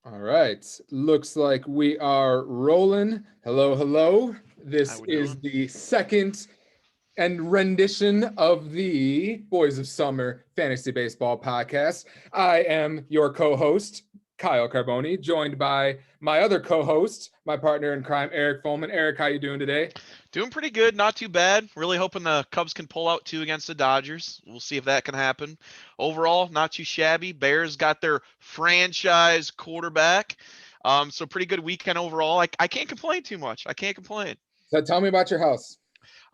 All right. Looks like we are rolling. Hello, hello. How This we is doing? the second and rendition of the Boys of Summer Fantasy Baseball podcast. I am your co-host, Kyle Carbone, joined by my other co-host, my partner in crime, Eric Follman. Eric, how you doing today? Doing pretty good, not too bad. Really hoping the Cubs can pull out two against the Dodgers. We'll see if that can happen. Overall, not too shabby. Bears got their franchise quarterback. So pretty good weekend overall. I can't complain too much. I can't complain. So tell me about your house.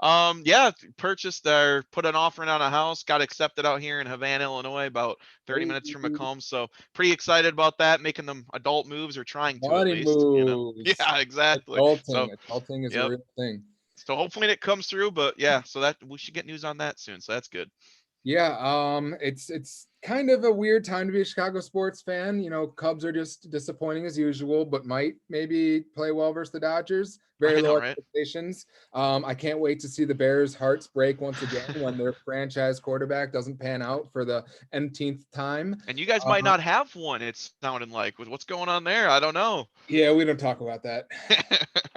Yeah, purchased or put an offering on a house, got accepted out here in Havana, Illinois, about 30 minutes from Hey, Macomb. So pretty excited about that, making them adult moves or trying to at money least, you know. moves. Yeah, exactly. So, Adulting. Adulting is a yep. real thing. So hopefully it comes through, but yeah, so that we should get news on that soon. So that's good. Yeah, it's kind of a weird time to be a Chicago sports fan. You know, Cubs are just disappointing as usual, but might maybe play well versus the Dodgers. Very I know, low right? expectations. I can't wait to see the Bears' hearts break once again when their franchise quarterback doesn't pan out for the nteenth time. And you guys might Uh, not have one. It's sounding like with what's going on there. I don't know. yeah, we don't talk about that.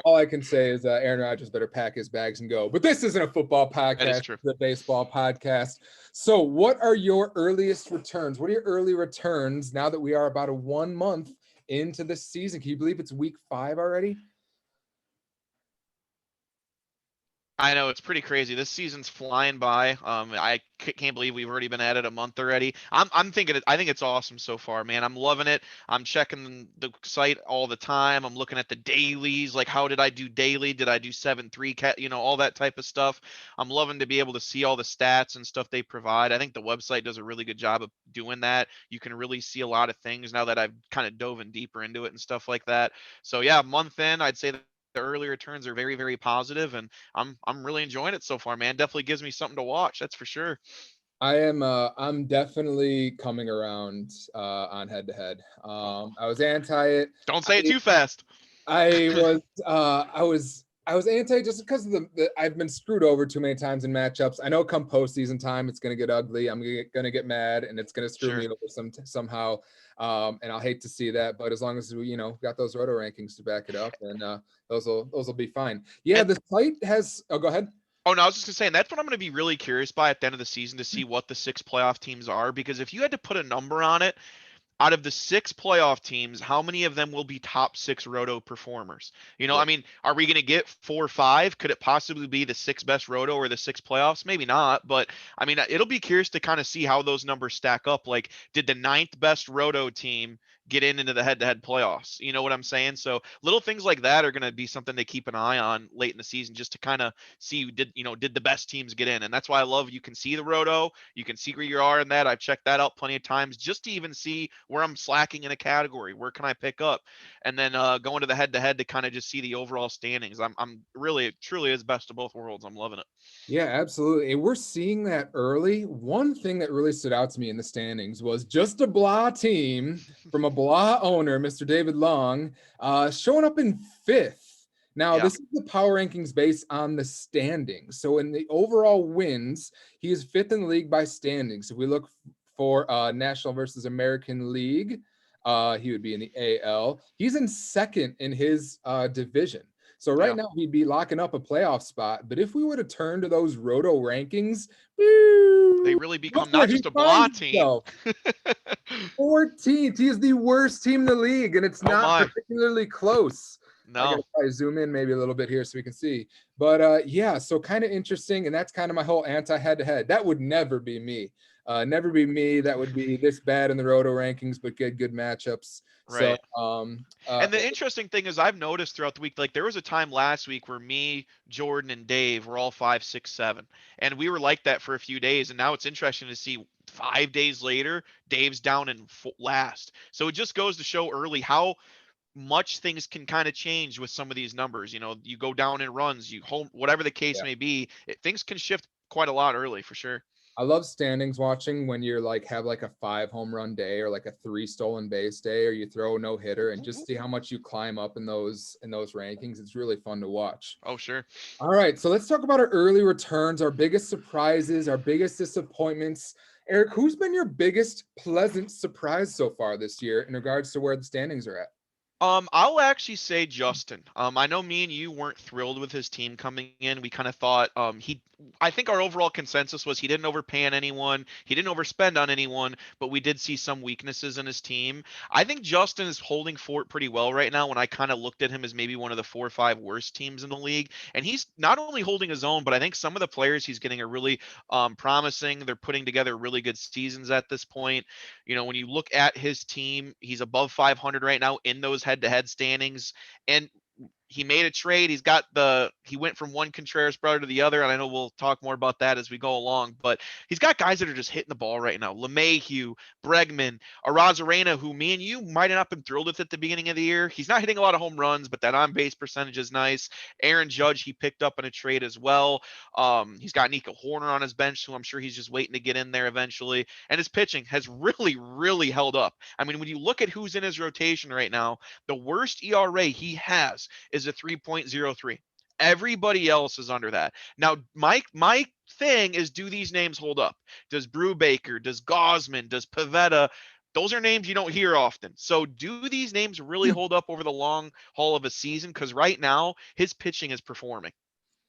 All I can say is Aaron Rodgers better pack his bags and go. But this isn't a football That is podcast, true. it's a baseball podcast. So, what are your earliest returns? What are your early returns now that we are about a 1 month into the season? Can you believe it's week 5 already? I know it's pretty crazy. This season's flying by. Can't believe we've already been at it a month already. I'm thinking I think it's awesome so far, man. I'm loving it. I'm checking the site all the time. I'm looking at the dailies, like how did I do daily? Did I do 7-3 cat? All that type of stuff. I'm loving to be able to see all the stats and stuff they provide. I think the website does a really good job of doing that. You can really see a lot of things now that I've kind of dove in deeper into it and stuff like that. So yeah, month in, I'd say the early returns are very, very positive, and I'm really enjoying it so far, man. Definitely gives me something to watch. That's for sure. I'm definitely coming around on head to head. Oh, I was anti it. don't say it too fast. I was I was anti just because of the I've been screwed over too many times in matchups. I know come postseason time it's gonna get ugly. I'm gonna get mad and it's gonna screw me Sure. over somehow. And I'll hate to see that, but as long as we got those roto rankings to back it up, then those will be fine. Yeah, And the site has. Oh, go ahead. oh no, I was just gonna say, and that's what I'm gonna be really curious by at the end of the season to see what the six playoff teams are. Because if you had to put a number on it, out of the six playoff teams, how many of them will be top six roto performers? Yeah. I mean, are we going to get 4 or 5? Could it possibly be the six best roto or the six playoffs? Maybe not, but I mean, it'll be curious to kind of see how those numbers stack up. Like, did the ninth best roto team get into the head-to-head playoffs? You know what I'm saying? So little things like that are going to be something to keep an eye on late in the season, just to kind of see did the best teams get in? And that's why I love you can see the roto, you can see where you are in that. I've checked that out plenty of times just to even see where I'm slacking in a category. Where can I pick up? And then going to the head to head to kind of just see the overall standings. I'm really truly is best of both worlds. I'm loving it. Yeah, absolutely. And we're seeing that early. One thing that really stood out to me in the standings was just a blah team from a blah owner, Mr. David Long, showing up in fifth. Now, Yeah. this is the power rankings based on the standings. So, in the overall wins, he is fifth in the league by standings. If we look for National versus American League, he would be in the AL. He's in second in his division. So right Yeah. now he'd be locking up a playoff spot. But if we would have turned to those roto rankings, woo, They really look become where not he just a blah finds team. himself. 14th. He is the worst team in the league, and it's Oh not my. particularly close. I gotta No. probably zoom in maybe a little bit here so we can see. But yeah, so kind of interesting, and that's kind of my whole anti-head-to-head. That would never be me. Never be me. That would be this bad in the roto rankings, but get good matchups. So Right. And the interesting thing is, I've noticed throughout the week, like there was a time last week where me, Jordan, and Dave were all 5, 6, 7, and we were like that for a few days. And now it's interesting to see 5 days later, Dave's down in last. So it just goes to show early how much things can kind of change with some of these numbers. You go down in runs, you home, whatever the case may be, things can shift quite a lot early for sure. I love standings watching when you're like have like a 5 home run day or like a 3 stolen base day or you throw a no hitter and just see how much you climb up in those rankings. It's really fun to watch. Oh, sure. All right, so let's talk about our early returns, our biggest surprises, our biggest disappointments. Eric, who's been your biggest pleasant surprise so far this year in regards to where the standings are at? I'll actually say Justin. I know me and you weren't thrilled with his team coming in. We kind of thought I think our overall consensus was he didn't overpay on anyone, he didn't overspend on anyone, but we did see some weaknesses in his team. I think Justin is holding fort pretty well right now when I kind of looked at him as maybe one of the 4 or 5 worst teams in the league. And he's not only holding his own, but I think some of the players he's getting are really promising. They're putting together really good seasons at this point. When you look at his team, he's above 500 right now in those head-to-head standings. And he made a trade. He went from one Contreras brother to the other, and I know we'll talk more about that as we go along. But he's got guys that are just hitting the ball right now. LeMahieu, Bregman, Arozarena, who me and you might have not been thrilled with at the beginning of the year. He's not hitting a lot of home runs, but that on base percentage is nice. Aaron Judge, he picked up in a trade as well. He's got Nico Horner on his bench, who I'm sure he's just waiting to get in there eventually. And his pitching has really, really held up. I mean, when you look at who's in his rotation right now, the worst ERA he has is a 3.03. Everybody else is under that. Now, my thing is, do these names hold up? Does Brubaker, does Gosman, does Pavetta? Those are names you don't hear often. So do these names really hold up over the long haul of a season? Because right now, his pitching is performing.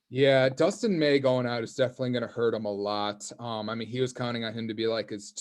Yeah, Dustin May going out is definitely going to hurt him a lot. I mean, he was counting on him to be like his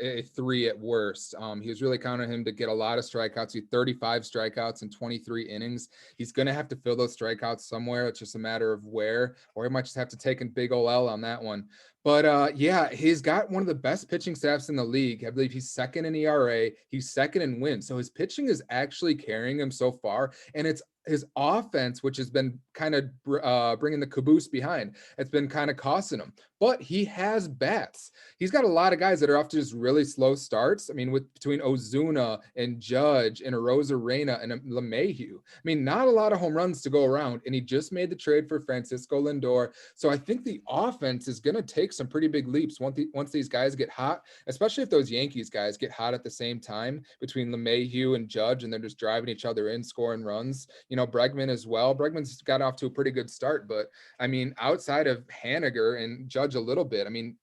a three at worst. He was really counting on him to get a lot of strikeouts. He 35 strikeouts in 23 innings. He's going to have to fill those strikeouts somewhere. It's just a matter of where, or he might just have to take a big ol' L on that one. But yeah, he's got one of the best pitching staffs in the league. I believe he's second in ERA. He's second in wins. So his pitching is actually carrying him so far. And it's his offense, which has been kind of bringing the caboose behind. It's been kind of costing him, but he has bats. He's got a lot of guys that are off to just really slow starts. I mean, between Ozuna and Judge and Arozarena and LeMahieu, I mean, not a lot of home runs to go around. And he just made the trade for Francisco Lindor. So I think the offense is going to take some pretty big leaps once these guys get hot, especially if those Yankees guys get hot at the same time between LeMahieu and Judge, and they're just driving each other in, scoring runs. Bregman as well. Bregman's got off to a pretty good start, but I mean, outside of Haniger and Judge a little bit, I mean,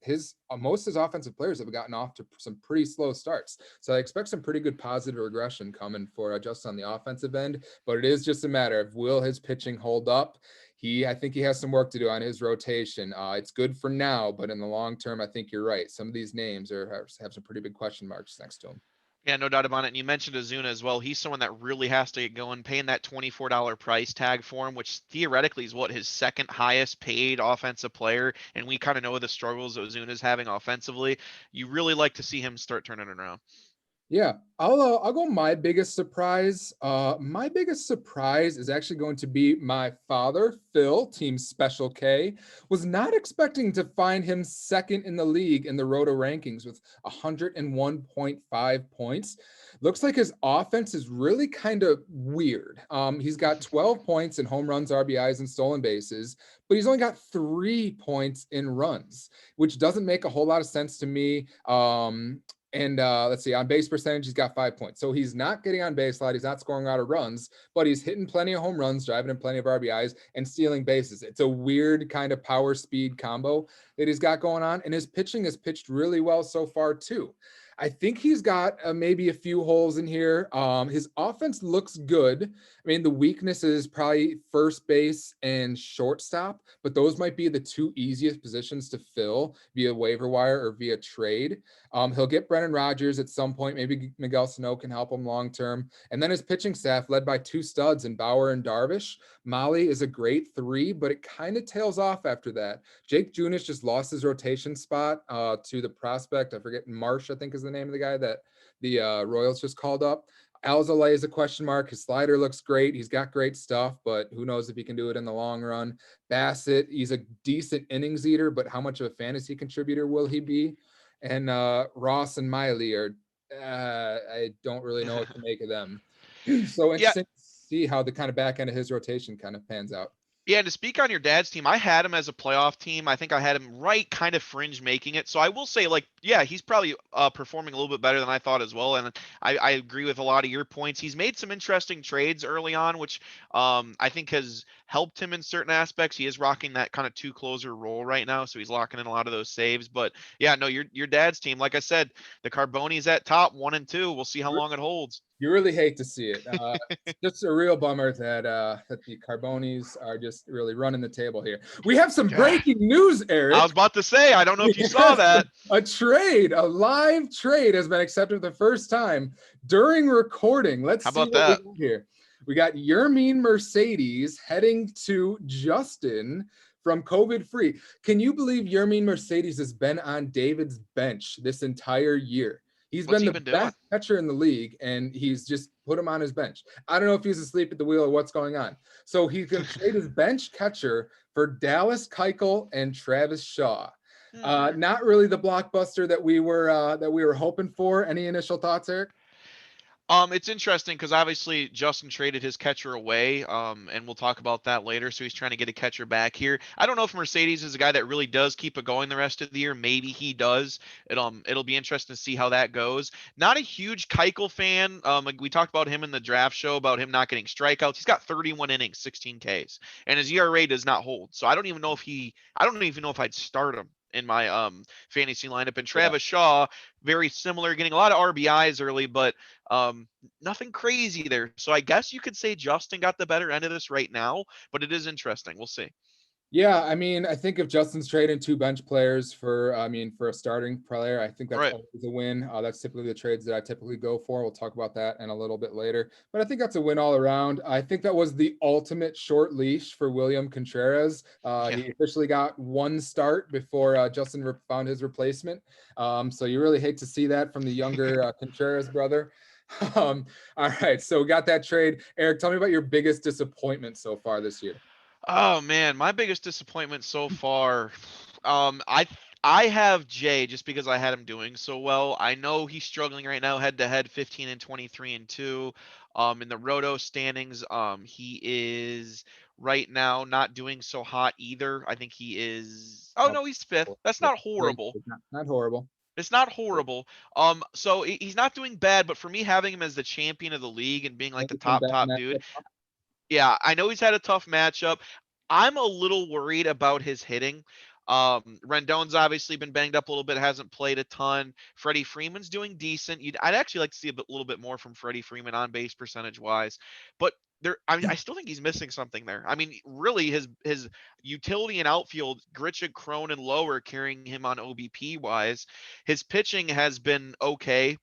most of his offensive players have gotten off to some pretty slow starts. So I expect some pretty good positive regression coming for just on the offensive end, but it is just a matter of will his pitching hold up? I think he has some work to do on his rotation. It's good for now, but in the long term, I think you're right. Some of these names have some pretty big question marks next to him. Yeah, no doubt about it. And you mentioned Azuna as well. He's someone that really has to get going, paying that $24 price tag for him, which theoretically is what his second highest paid offensive player. And we kind of know the struggles Ozuna's having offensively. You really like to see him start turning it around. Yeah, I'll go my biggest surprise. My biggest surprise is actually going to be my father, Phil, Team Special K. Was not expecting to find him second in the league in the Roto rankings with 101.5 points. Looks like his offense is really kind of weird. He's got 12 points in home runs, RBIs, and stolen bases, but he's only got 3 points in runs, which doesn't make a whole lot of sense to me. And let's see, on base percentage, he's got 5 points. So he's not getting on base a lot. He's not scoring a lot of runs, but he's hitting plenty of home runs, driving in plenty of RBIs, and stealing bases. It's a weird kind of power speed combo that he's got going on. And his pitching has pitched really well so far, too. I think he's got maybe a few holes in here. His offense looks good. I mean, the weakness is probably first base and shortstop, but those might be the two easiest positions to fill via waiver wire or via trade. He'll get Brennan Rodgers at some point. Maybe Miguel Sano can help him long term. And then his pitching staff, led by two studs in Bauer and Darvish. Molly is a great 3, but it kind of tails off after that. Jake Junis just lost his rotation spot to the prospect. I forget, Marsh, I think is the name of the guy that the Royals just called up. Alzolay is a question mark. His slider looks great. He's got great stuff, but who knows if he can do it in the long run. Bassett, he's a decent innings eater, but how much of a fantasy contributor will he be? And Ross and Miley are, I don't really know what to make of them. So Yeah, interesting to see how the kind of back end of his rotation kind of pans out. Yeah, and to speak on your dad's team, I had him as a playoff team. I think I had him right kind of fringe making it. So I will say, like, yeah, he's probably performing a little bit better than I thought as well. And I agree with a lot of your points. He's made some interesting trades early on, which I think has helped him in certain aspects. He is rocking that kind of two closer role right now, so he's locking in a lot of those saves. But yeah, no, your dad's team, like I said, the Carbone's at top 1 and 2. We'll see how long it holds. You really hate to see it. It's just a real bummer that the Carbonis are just really running the table here. We have some Yeah. breaking news, I Eric. was about to say, I don't know if you saw Yes, that. a live trade has been accepted for the first time during recording. Let's How see about what we that? got here. We got Yermine Mercedes heading to Justin from COVID free. Can you believe Yermine Mercedes has been on David's bench this entire year? He's What's been he the been doing? best catcher in the league, and he's just put him on his bench. I don't know if he's asleep at the wheel or what's going on. So he's going to trade his bench catcher for Dallas Keuchel and Travis Shaw. Hmm. Not really the blockbuster that we were hoping for. Any initial thoughts, Eric? It's interesting because obviously Justin traded his catcher away, and we'll talk about that later. So he's trying to get a catcher back here. I don't know if Mercedes is a guy that really does keep it going the rest of the year. Maybe he does. It'll be interesting to see how that goes. Not a huge Keuchel fan. Like we talked about him in the draft show about him not getting strikeouts. He's got 31 innings, 16 Ks, and his ERA does not hold. So I don't even know if I'd start him in my fantasy lineup. And Yeah. Travis Shaw, very similar, getting a lot of RBIs early, but nothing crazy there. So I guess you could say Justin got the better end of this right now, but it is interesting. We'll see. Yeah, I mean, I think if Justin's trading two bench players for a starting player, I think that's Right. always a win. That's typically the trades that I typically go for. We'll talk about that in a little bit later. But I think that's a win all around. I think that was the ultimate short leash for William Contreras. Yeah. He officially got one start before Justin found his replacement. So you really hate to see that from the younger Contreras brother. All right, so we got that trade. Eric, tell me about your biggest disappointment so far this year. Oh man, my biggest disappointment so far. I have Jay just because I had him doing so well. I know he's struggling right now, head to head, 15 and 23 and 2. In the Roto standings, he is right now not doing so hot either. I think he is. Oh Oh, no, he's fifth. That's yeah, not horrible. it's not horrible. It's not horrible. So he's not doing bad, but for me having him as the champion of the league and being like the Maybe some bad top dude, matchup. yeah, I know he's had a tough matchup. I'm a little worried about his hitting. Rendon's obviously been banged up a little bit, hasn't played a ton. Freddie Freeman's doing decent. I'd actually like to see little bit more from Freddie Freeman on base percentage wise, but I still think he's missing something there. I mean, really, his utility in outfield, Grichuk, Crone, and Lower carrying him on OBP wise. His pitching has been okay.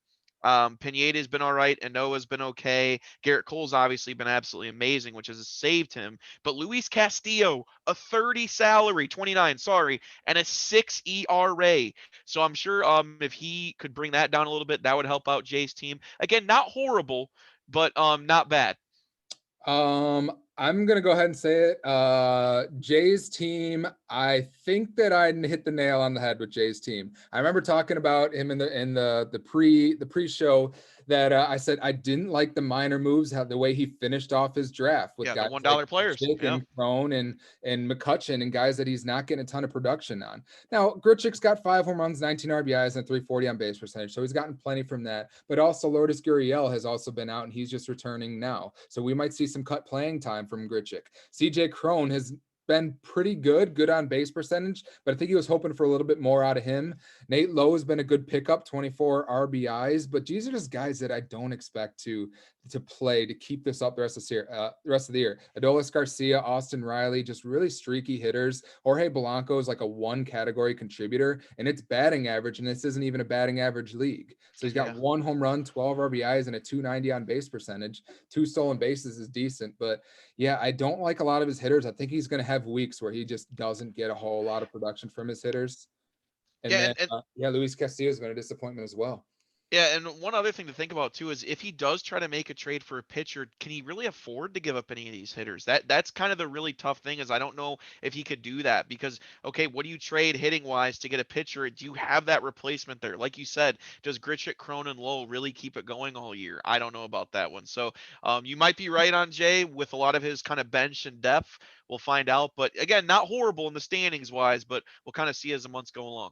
Pineda's been all right, and Noah's been okay. Garrett Cole's obviously been absolutely amazing, which has saved him. But Luis Castillo, a 30 salary, 29, sorry, and a 6 ERA. So I'm sure if he could bring that down a little bit, that would help out Jay's team. Again, not horrible, but not bad. I'm gonna go ahead and say it. Jay's team. I think that I hit the nail on the head with Jay's team. I remember talking about him in the pre-show that I said I didn't like the minor moves, how the way he finished off his draft with Yeah, the guys $1 like players. Grichuk Yeah. and Crone and McCutcheon and guys that he's not getting a ton of production on. Now Grichuk's got 5 home runs, 19 RBIs, and 340 on base percentage, so he's gotten plenty from that. But also Lourdes Gurriel has also been out, and he's just returning now, so we might see some cut playing time from Grichuk. CJ Crone has been pretty good on base percentage, but I think he was hoping for a little bit more out of him. Nate Lowe has been a good pickup, 24 RBIs, but these are just guys that I don't expect to play to keep this up the rest of the year. Adolis Garcia, Austin Riley, just really streaky hitters. Jorge Blanco is like a one category contributor, and it's batting average, and this isn't even a batting average league. So he's got Yeah. 1 home run, 12 RBIs, and a 290 on base percentage. 2 stolen bases is decent, but yeah, I don't like a lot of his hitters. I think he's going to have weeks where he just doesn't get a whole lot of production from his hitters. And Yeah, then, and Luis Castillo has been a disappointment as well. Yeah, and one other thing to think about too is if he does try to make a trade for a pitcher, can he really afford to give up any of these hitters? That's kind of the really tough thing is I don't know if he could do that because okay, what do you trade hitting wise to get a pitcher? Do you have that replacement there? Like you said, does Gritchick, Cronin, Lowe really keep it going all year? I don't know about that one. So you might be right on Jay with a lot of his kind of bench and depth. We'll find out, but again, not horrible in the standings wise, but we'll kind of see as the months go along.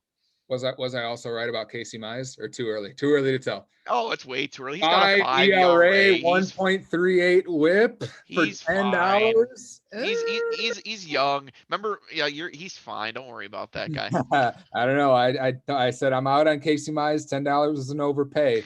Was I also right about Casey Mize or too early? Too early to tell. Oh, it's way too early. He's got a 5 5 ERA, ERA. 1.38 whip for He's fine. $10. He's young. Remember, yeah, he's fine. Don't worry about that guy. I don't know. I said I'm out on Casey Mize. $10 is an overpay.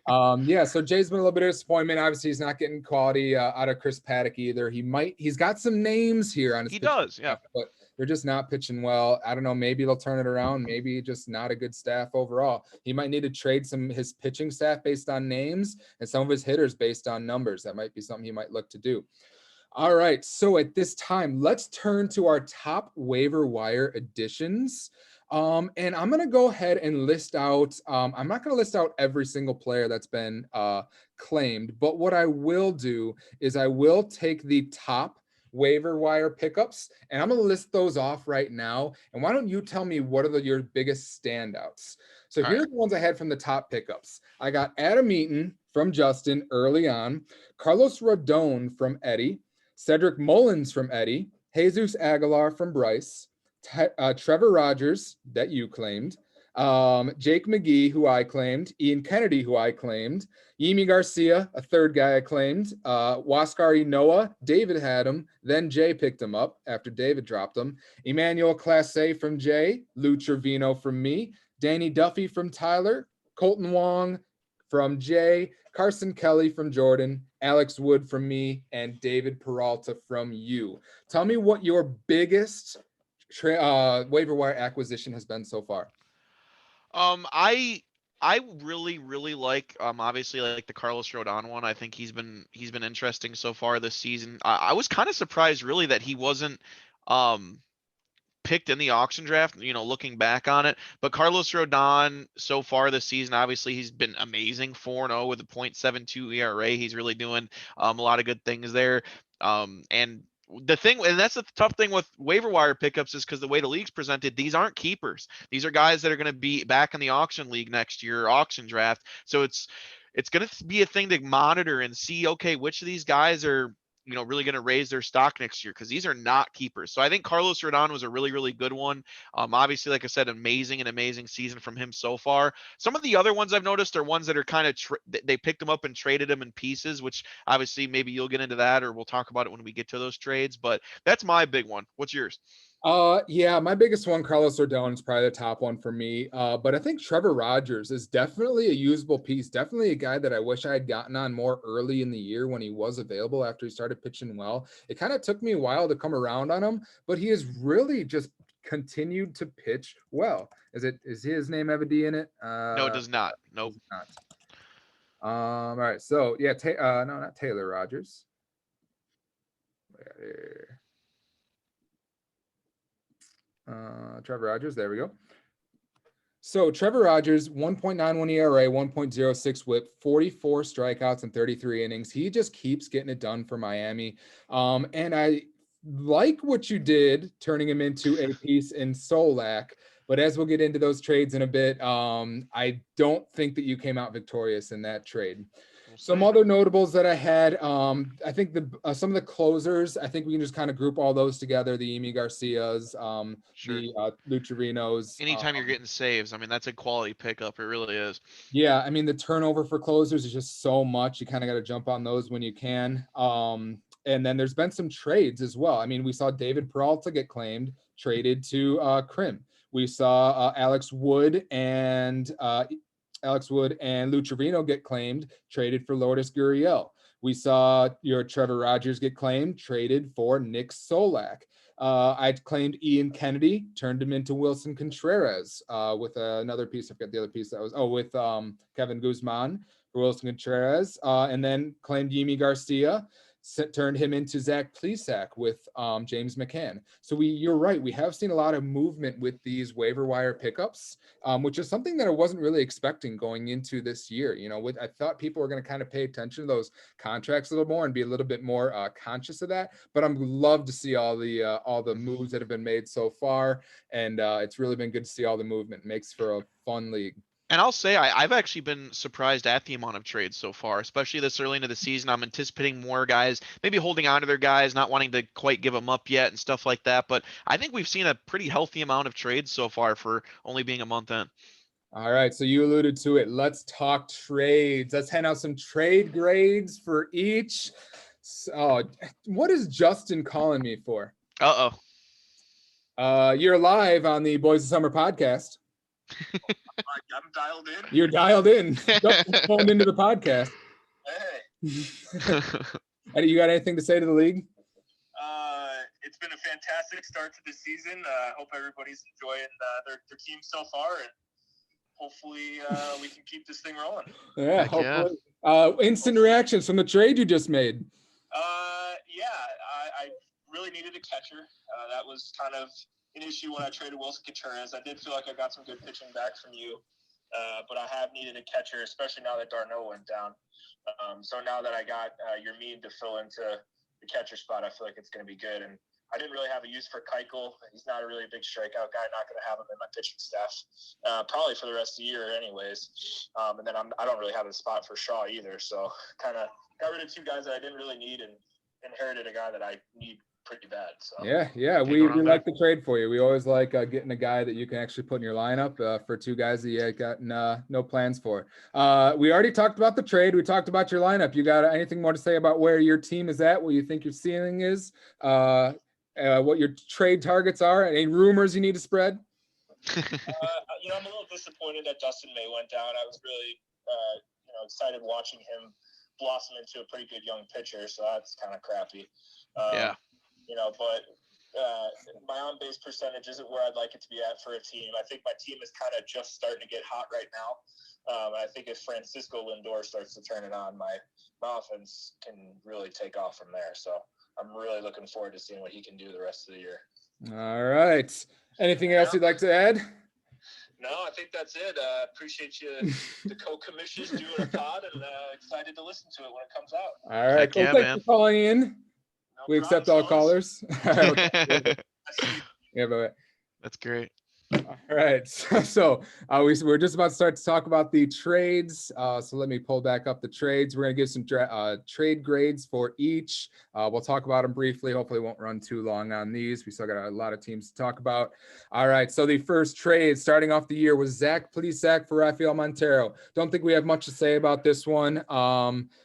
Yeah. So Jay's been a little bit of disappointment. Obviously, he's not getting quality out of Chris Paddock either. He's got some names here on his He pitching does, yeah. staff, but they're just not pitching well. I don't know. Maybe they'll turn it around. Maybe just not a good staff overall. He might need to trade some his pitching staff based on names and some of his hitters based on numbers. That might be something he might look to do. All right. So at this time, let's turn to our top waiver wire additions. And I'm going to go ahead and list out, I'm not going to list out every single player that's been claimed, but what I will do is I will take the top waiver wire pickups and I'm going to list those off right now. And why don't you tell me what are your biggest standouts? So All here right. are the ones I had from the top pickups. I got Adam Eaton from Justin early on, Carlos Rodon from Eddie, Cedric Mullins from Eddie, Jesus Aguilar from Bryce, Trevor Rogers, that you claimed, Jake McGee, who I claimed, Ian Kennedy, who I claimed, Yimi Garcia, a third guy I claimed, Waskari Noah, David had him, then Jay picked him up after David dropped him, Emmanuel Classe from Jay, Lou Trevino from me, Danny Duffy from Tyler, Colton Wong from Jay, Carson Kelly from Jordan, Alex Wood from me, and David Peralta from you. Tell me what your biggest waiver wire acquisition has been so far. I really like obviously like the Carlos Rodon one. I think he's been interesting so far this season. I was kind of surprised really that he wasn't um picked in the auction draft, looking back on it. But Carlos Rodon so far this season, obviously he's been amazing, 4-0 with a .72 ERA. He's really doing a lot of good things there. And the thing, and that's the tough thing with waiver wire pickups is because the way the league's presented, these aren't keepers. These are guys that are going to be back in the auction league next year, auction draft. So it's going to be a thing to monitor and see, okay, which of these guys are really going to raise their stock next year because these are not keepers. So I think Carlos Rodon was a really good one. Obviously, like I said, amazing season from him so far. Some of the other ones I've noticed are ones that are kind of they picked him up and traded him in pieces, which obviously maybe you'll get into that or we'll talk about it when we get to those trades. But that's my big one. What's yours? Yeah, my biggest one, Carlos Rodon, is probably the top one for me. But I think Trevor Rogers is definitely a usable piece. Definitely a guy that I wish I had gotten on more early in the year when he was available after he started pitching well. It kind of took me a while to come around on him, but he has really just continued to pitch well. Is his name have a D in it? No, it does not. Nope. Does not. All right. So yeah, no, not Taylor Rogers. Trevor Rogers. There we go. So Trevor Rogers, 1.91 ERA, 1.06 WHIP, 44 strikeouts in 33 innings. He just keeps getting it done for Miami. And I like what you did, turning him into a piece in Solak. But as we'll get into those trades in a bit, I don't think that you came out victorious in that trade. Some other notables that I had, I think some of the closers, I think we can just kind of group all those together. The Emi Garcias, Sure. the Lucharinos. Anytime you're getting saves, I mean, that's a quality pickup. It really is. Yeah, I mean, the turnover for closers is just so much. You kind of got to jump on those when you can. And then there's been some trades as well. I mean, we saw David Peralta get claimed, traded to Krim. We saw Alex Wood and Lou Trevino get claimed, traded for Lourdes Gurriel. We saw your Trevor Rogers get claimed, traded for Nick Solak. I claimed Ian Kennedy, turned him into Wilson Contreras with another piece. I forget the other piece that was, with Kevin Guzman for Wilson Contreras, and then claimed Yimi Garcia. turned him into Zach Plesac with James McCann. So you're right. We have seen a lot of movement with these waiver wire pickups, which is something that I wasn't really expecting going into this year. I thought people were going to kind of pay attention to those contracts a little more and be a little bit more conscious of that. But I'm love to see all the moves that have been made so far, and it's really been good to see all the movement. It makes for a fun league. And I'll say I've actually been surprised at the amount of trades so far, especially this early into the season. I'm anticipating more guys maybe holding on to their guys, not wanting to quite give them up yet and stuff like that. But I think we've seen a pretty healthy amount of trades so far for only being a month in. All right, so you alluded to it. Let's talk trades. Let's hand out some trade grades for each. So, what is Justin calling me for? You're live on the Boys of Summer podcast. I'm dialed in. You're dialed in. Justin's phoned into the podcast. Hey. And you got anything to say to the league? It's been a fantastic start to the season. I hope everybody's enjoying their team so far, and hopefully we can keep this thing rolling. Yeah, hopefully. Instant reactions from the trade you just made. I really needed a catcher. That was kind of an issue when I traded Wilson Contreras. I did feel like I got some good pitching back from you, but I have needed a catcher, especially now that Darno went down. So now that I got your mean to fill into the catcher spot, I feel like it's going to be good. And I didn't really have a use for Keuchel. He's not a really big strikeout guy. Not going to have him in my pitching staff probably for the rest of the year anyways. And then I don't really have a spot for Shaw either. So kind of got rid of two guys that I didn't really need and inherited a guy that I need pretty bad. So yeah, we like the trade for you. We always like getting a guy that you can actually put in your lineup for two guys that you got no plans for. We already talked about the trade. We talked about your lineup. You got anything more to say about where your team is at, what you think your ceiling is, what your trade targets are, any rumors you need to spread? I'm a little disappointed that Dustin May went down. I was really excited watching him blossom into a pretty good young pitcher, so that's kind of crappy. But my on-base percentage isn't where I'd like it to be at for a team. I think my team is kind of just starting to get hot right now. I think if Francisco Lindor starts to turn it on, my offense can really take off from there. So I'm really looking forward to seeing what he can do the rest of the year. All right. Anything else you'd like to add? No, I think that's it. Appreciate you, the co-commissioners, doing a pod, and excited to listen to it when it comes out. All right. Well, thanks for calling in. We accept all callers. Yeah, but that's great. All right. So we're just about to start to talk about the trades. So let me pull back up the trades. We're going to give some trade grades for each. We'll talk about them briefly. Hopefully, won't run too long on these. We still got a lot of teams to talk about. All right. So the first trade starting off the year was Zach Plesac for Rafael Montero. Don't think we have much to say about this one.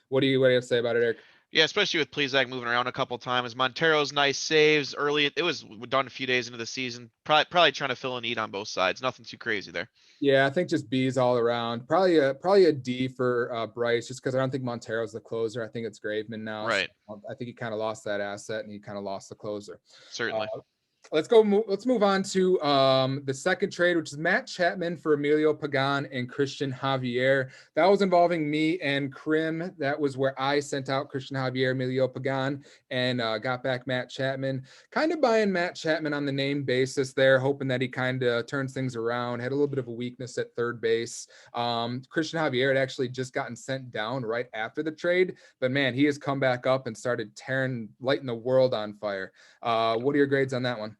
What do you have to say about it, Eric? Yeah, especially with Plesac moving around a couple times. Montero's nice saves early. It was done a few days into the season. Probably trying to fill a need on both sides. Nothing too crazy there. Yeah, I think just B's all around. Probably a D for Bryce, just because I don't think Montero's the closer. I think it's Graveman now. Right. So I think he kind of lost that asset and he kind of lost the closer. Certainly. Let's move on to the second trade, which is Matt Chapman for Emilio Pagan and Christian Javier. That was involving me and Krim. That was where I sent out Christian Javier, Emilio Pagan, and got back Matt Chapman. Kind of buying Matt Chapman on the name basis there, hoping that he kind of turns things around. Had a little bit of a weakness at third base. Christian Javier had actually just gotten sent down right after the trade, but man, he has come back up and started lighting the world on fire. What are your grades on that one?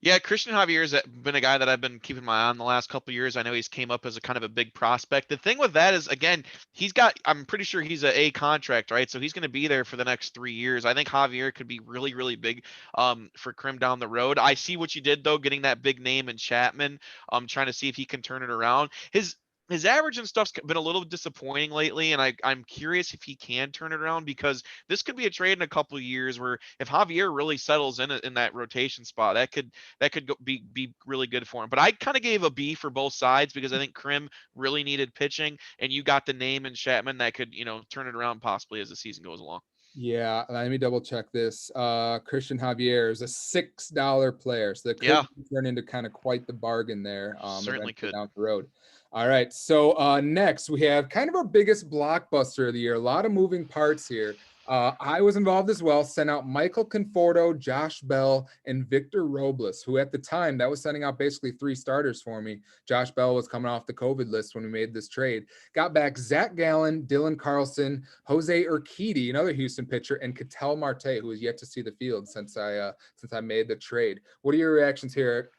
Yeah, Christian Javier's been a guy that I've been keeping my eye on the last couple of years. I know he's came up as a kind of a big prospect. The thing with that is, again, I'm pretty sure he's a contract, right? So he's going to be there for the next 3 years. I think Javier could be really, really big for Krim down the road. I see what you did, though, getting that big name in Chapman, trying to see if he can turn it around. His average and stuff's been a little disappointing lately, and I'm curious if he can turn it around, because this could be a trade in a couple of years where if Javier really settles in that rotation spot, that could be really good for him. But I kind of gave a B for both sides because I think Krim really needed pitching, and you got the name in Chapman that could turn it around possibly as the season goes along. Yeah, let me double check this. Christian Javier is a $6 player, so that could turn into kind of quite the bargain there. Certainly could down the road. All right, so next we have kind of our biggest blockbuster of the year. A lot of moving parts here. I was involved as well, sent out Michael Conforto, Josh Bell, and Victor Robles, who at the time, that was sending out basically 3 starters for me. Josh Bell was coming off the COVID list when we made this trade. Got back Zach Gallen, Dylan Carlson, Jose Urquidy, another Houston pitcher, and Ketel Marte, who has yet to see the field since I made the trade. What are your reactions here?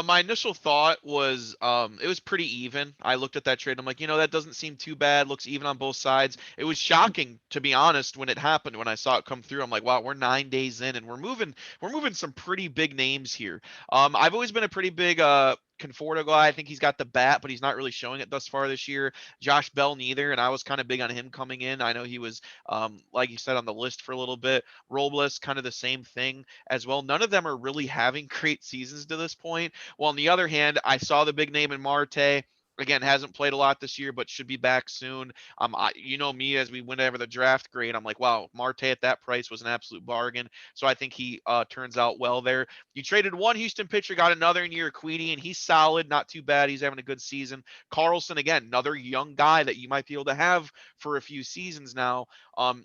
My initial thought was it was pretty even. I looked at that trade. I'm like, that doesn't seem too bad. Looks even on both sides. It was shocking, to be honest, when it happened. When I saw it come through, I'm like, wow, we're 9 days in, and we're moving some pretty big names here. I've always been a pretty big Conforto guy. I think he's got the bat, but he's not really showing it thus far this year. Josh Bell neither, and I was kind of big on him coming in. I know he was, like you said, on the list for a little bit. Robles, kind of the same thing as well. None of them are really having great seasons to this point. Well, on the other hand, I saw the big name in Marte. Again, hasn't played a lot this year, but should be back soon. You know me, as we went over the draft grade, I'm like, wow, Marte at that price was an absolute bargain. So I think he turns out well there. You traded one Houston pitcher, got another in Urquidy, and he's solid, not too bad. He's having a good season. Carlson, again, another young guy that you might be able to have for a few seasons now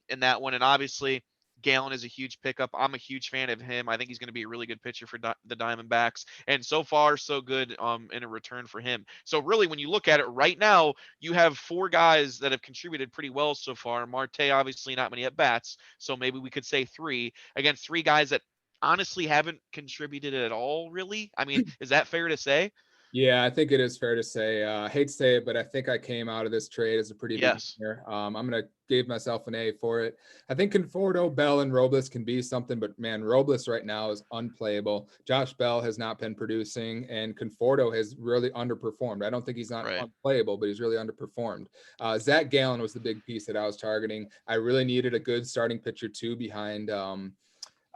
in that one. And obviously, Galen is a huge pickup. I'm a huge fan of him. I think he's going to be a really good pitcher for the Diamondbacks. And so far, so good in a return for him. So really, when you look at it right now, you have 4 guys that have contributed pretty well so far. Marte, obviously, not many at bats. So maybe we could say 3 against 3 guys that honestly haven't contributed at all, really. I mean, is that fair to say? Yeah, I think it is fair to say. I hate to say it, but I think I came out of this trade as a pretty big Yes. winner. I'm gonna give myself an A for it. I think Conforto, Bell, and Robles can be something, but man, Robles right now is unplayable. Josh Bell has not been producing, and Conforto has really underperformed. I don't think he's not Right. unplayable, but he's really underperformed. Zach Gallen was the big piece that I was targeting. I really needed a good starting pitcher too behind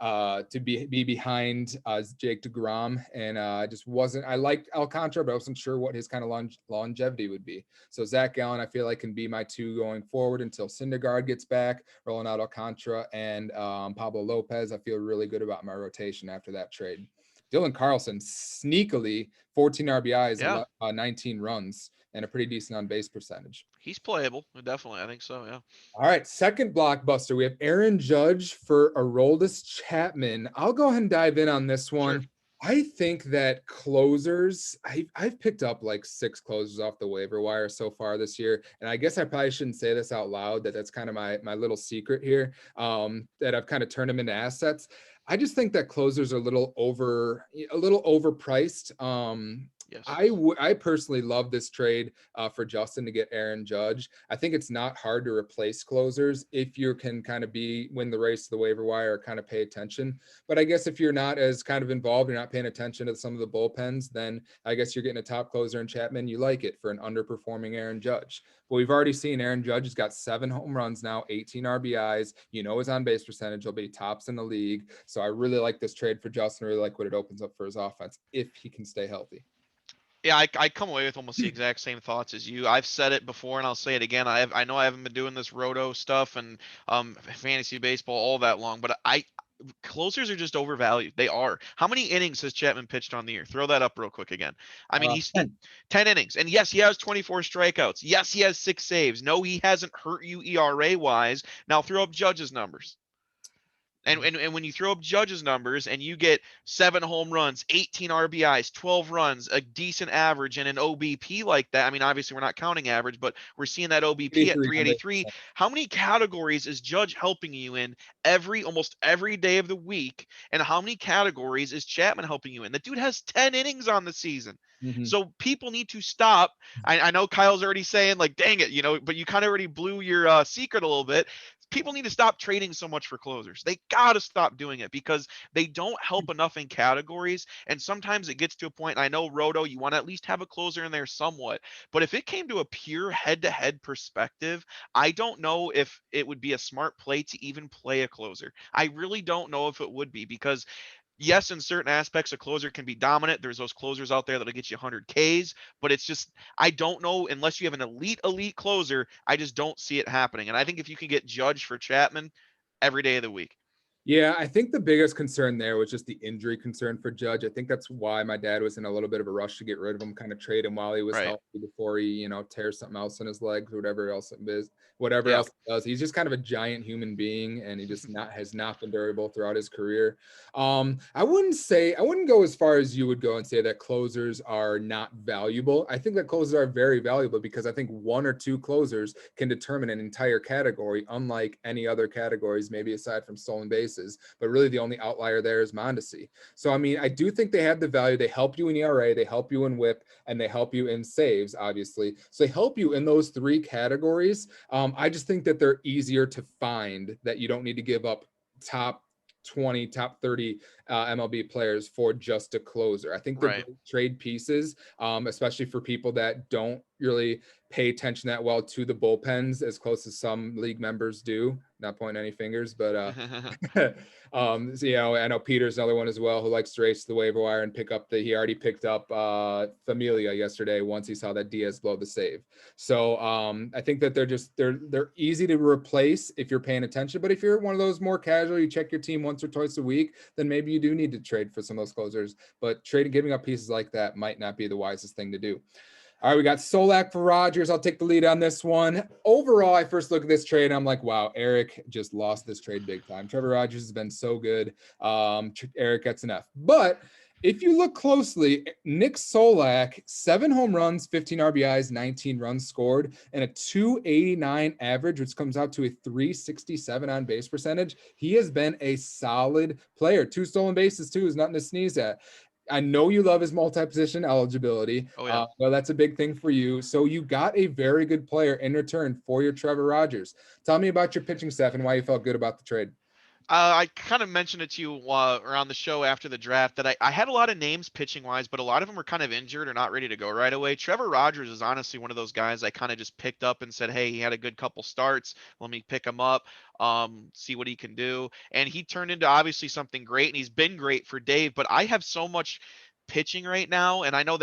to be behind Jake DeGrom, and I just wasn't. I liked Alcantara, but I wasn't sure what his kind of longevity would be. So Zach Gallen, I feel like, can be my 2 going forward until Syndergaard gets back, rolling out Alcantara and Pablo Lopez. I feel really good about my rotation after that trade. Dylan Carlson, sneakily 14 RBIs, Yeah. 19 runs, and a pretty decent on base percentage. He's playable. Definitely. I think so. Yeah. All right, second blockbuster. We have Aaron Judge for Aroldis Chapman. I'll go ahead and dive in on this Sure. one. I think that closers, I've picked up like 6 closers off the waiver wire so far this year. And I guess I probably shouldn't say this out loud, that's kind of my little secret here, that I've kind of turned them into assets. I just think that closers are a little overpriced. Yes. I personally love this trade for Justin to get Aaron Judge. I think it's not hard to replace closers if you can kind of win the race to the waiver wire or kind of pay attention. But I guess if you're not as kind of involved, you're not paying attention to some of the bullpens, then I guess you're getting a top closer in Chapman. You like it for an underperforming Aaron Judge. But we've already seen Aaron Judge has got 7 home runs now, 18 RBIs. His on base percentage will be tops in the league. So I really like this trade for Justin. I really like what it opens up for his offense if he can stay healthy. Yeah, I come away with almost the exact same thoughts as you. I've said it before and I'll say it again. I know I haven't been doing this roto stuff and fantasy baseball all that long, but closers are just overvalued. They are. How many innings has Chapman pitched on the year? Throw that up real quick again. I mean, he's 10 innings. And yes, he has 24 strikeouts. Yes, he has 6 saves. No, he hasn't hurt you ERA wise. Now throw up Judge's numbers. And when you throw up Judge's numbers and you get 7 home runs, 18 RBIs, 12 runs, a decent average, and an OBP like that, I mean, obviously we're not counting average, but we're seeing that OBP at 383. How many categories is Judge helping you in almost every day of the week? And how many categories is Chapman helping you in? The dude has 10 innings on the season. Mm-hmm. So people need to stop. I know Kyle's already saying, like, dang it, but you kind of already blew your secret a little bit. People need to stop trading so much for closers. They got to stop doing it because they don't help enough in categories. And sometimes it gets to a point, and I know Roto, you want to at least have a closer in there somewhat. But if it came to a pure head-to-head perspective, I don't know if it would be a smart play to even play a closer. I really don't know if it would be because yes, in certain aspects, a closer can be dominant. There's those closers out there that'll get you 100 Ks, but it's just, I don't know, unless you have an elite closer, I just don't see it happening. And I think if you can get Judge for Chapman every day of the week. Yeah, I think the biggest concern there was just the injury concern for Judge. I think that's why my dad was in a little bit of a rush to get rid of him, kind of trade him while he was Right. healthy before he, tears something else in his legs or whatever else it is, whatever Yeah. else he does. He's just kind of a giant human being, and he just has not been durable throughout his career. I wouldn't go as far as you would go and say that closers are not valuable. I think that closers are very valuable because I think one or two closers can determine an entire category, unlike any other categories, maybe aside from stolen bases. But really the only outlier there is Mondesi. So, I mean, I do think they have the value. They help you in ERA, they help you in WHIP, and they help you in saves, obviously. So they help you in those three categories. I just think that they're easier to find, that you don't need to give up top 20, top 30 MLB players for just a closer. I think they're Right. great trade pieces, especially for people that don't really pay attention that well to the bullpens as close as some league members do. Not pointing any fingers, but so, I know Peter's another one as well who likes to race the waiver wire and pick up he already picked up Familia yesterday once he saw that Diaz blow the save. So I think that they're easy to replace if you're paying attention. But if you're one of those more casual, you check your team once or twice a week, then maybe you do need to trade for some of those closers. But giving up pieces like that might not be the wisest thing to do. All right, we got Solak for Rogers. I'll take the lead on this one. Overall, I first look at this trade, and I'm like, wow, Eric just lost this trade big time. Trevor Rogers has been so good. Eric gets an F. But if you look closely, Nick Solak, 7 home runs, 15 RBIs, 19 runs scored, and a 289 average, which comes out to a 367 on base percentage. He has been a solid player. 2 stolen bases, too, is nothing to sneeze at. I know you love his multi-position eligibility. Oh, yeah. Well, that's a big thing for you. So you got a very good player in return for your Trevor Rogers. Tell me about your pitching staff and why you felt good about the trade. I kind of mentioned it to you around the show after the draft that I had a lot of names pitching wise, but a lot of them were kind of injured or not ready to go right away. Trevor Rogers is honestly one of those guys I kind of just picked up and said, hey, he had a good couple starts. Let me pick him up, see what he can do. And he turned into obviously something great, and he's been great for Dave. But I have so much pitching right now, and I know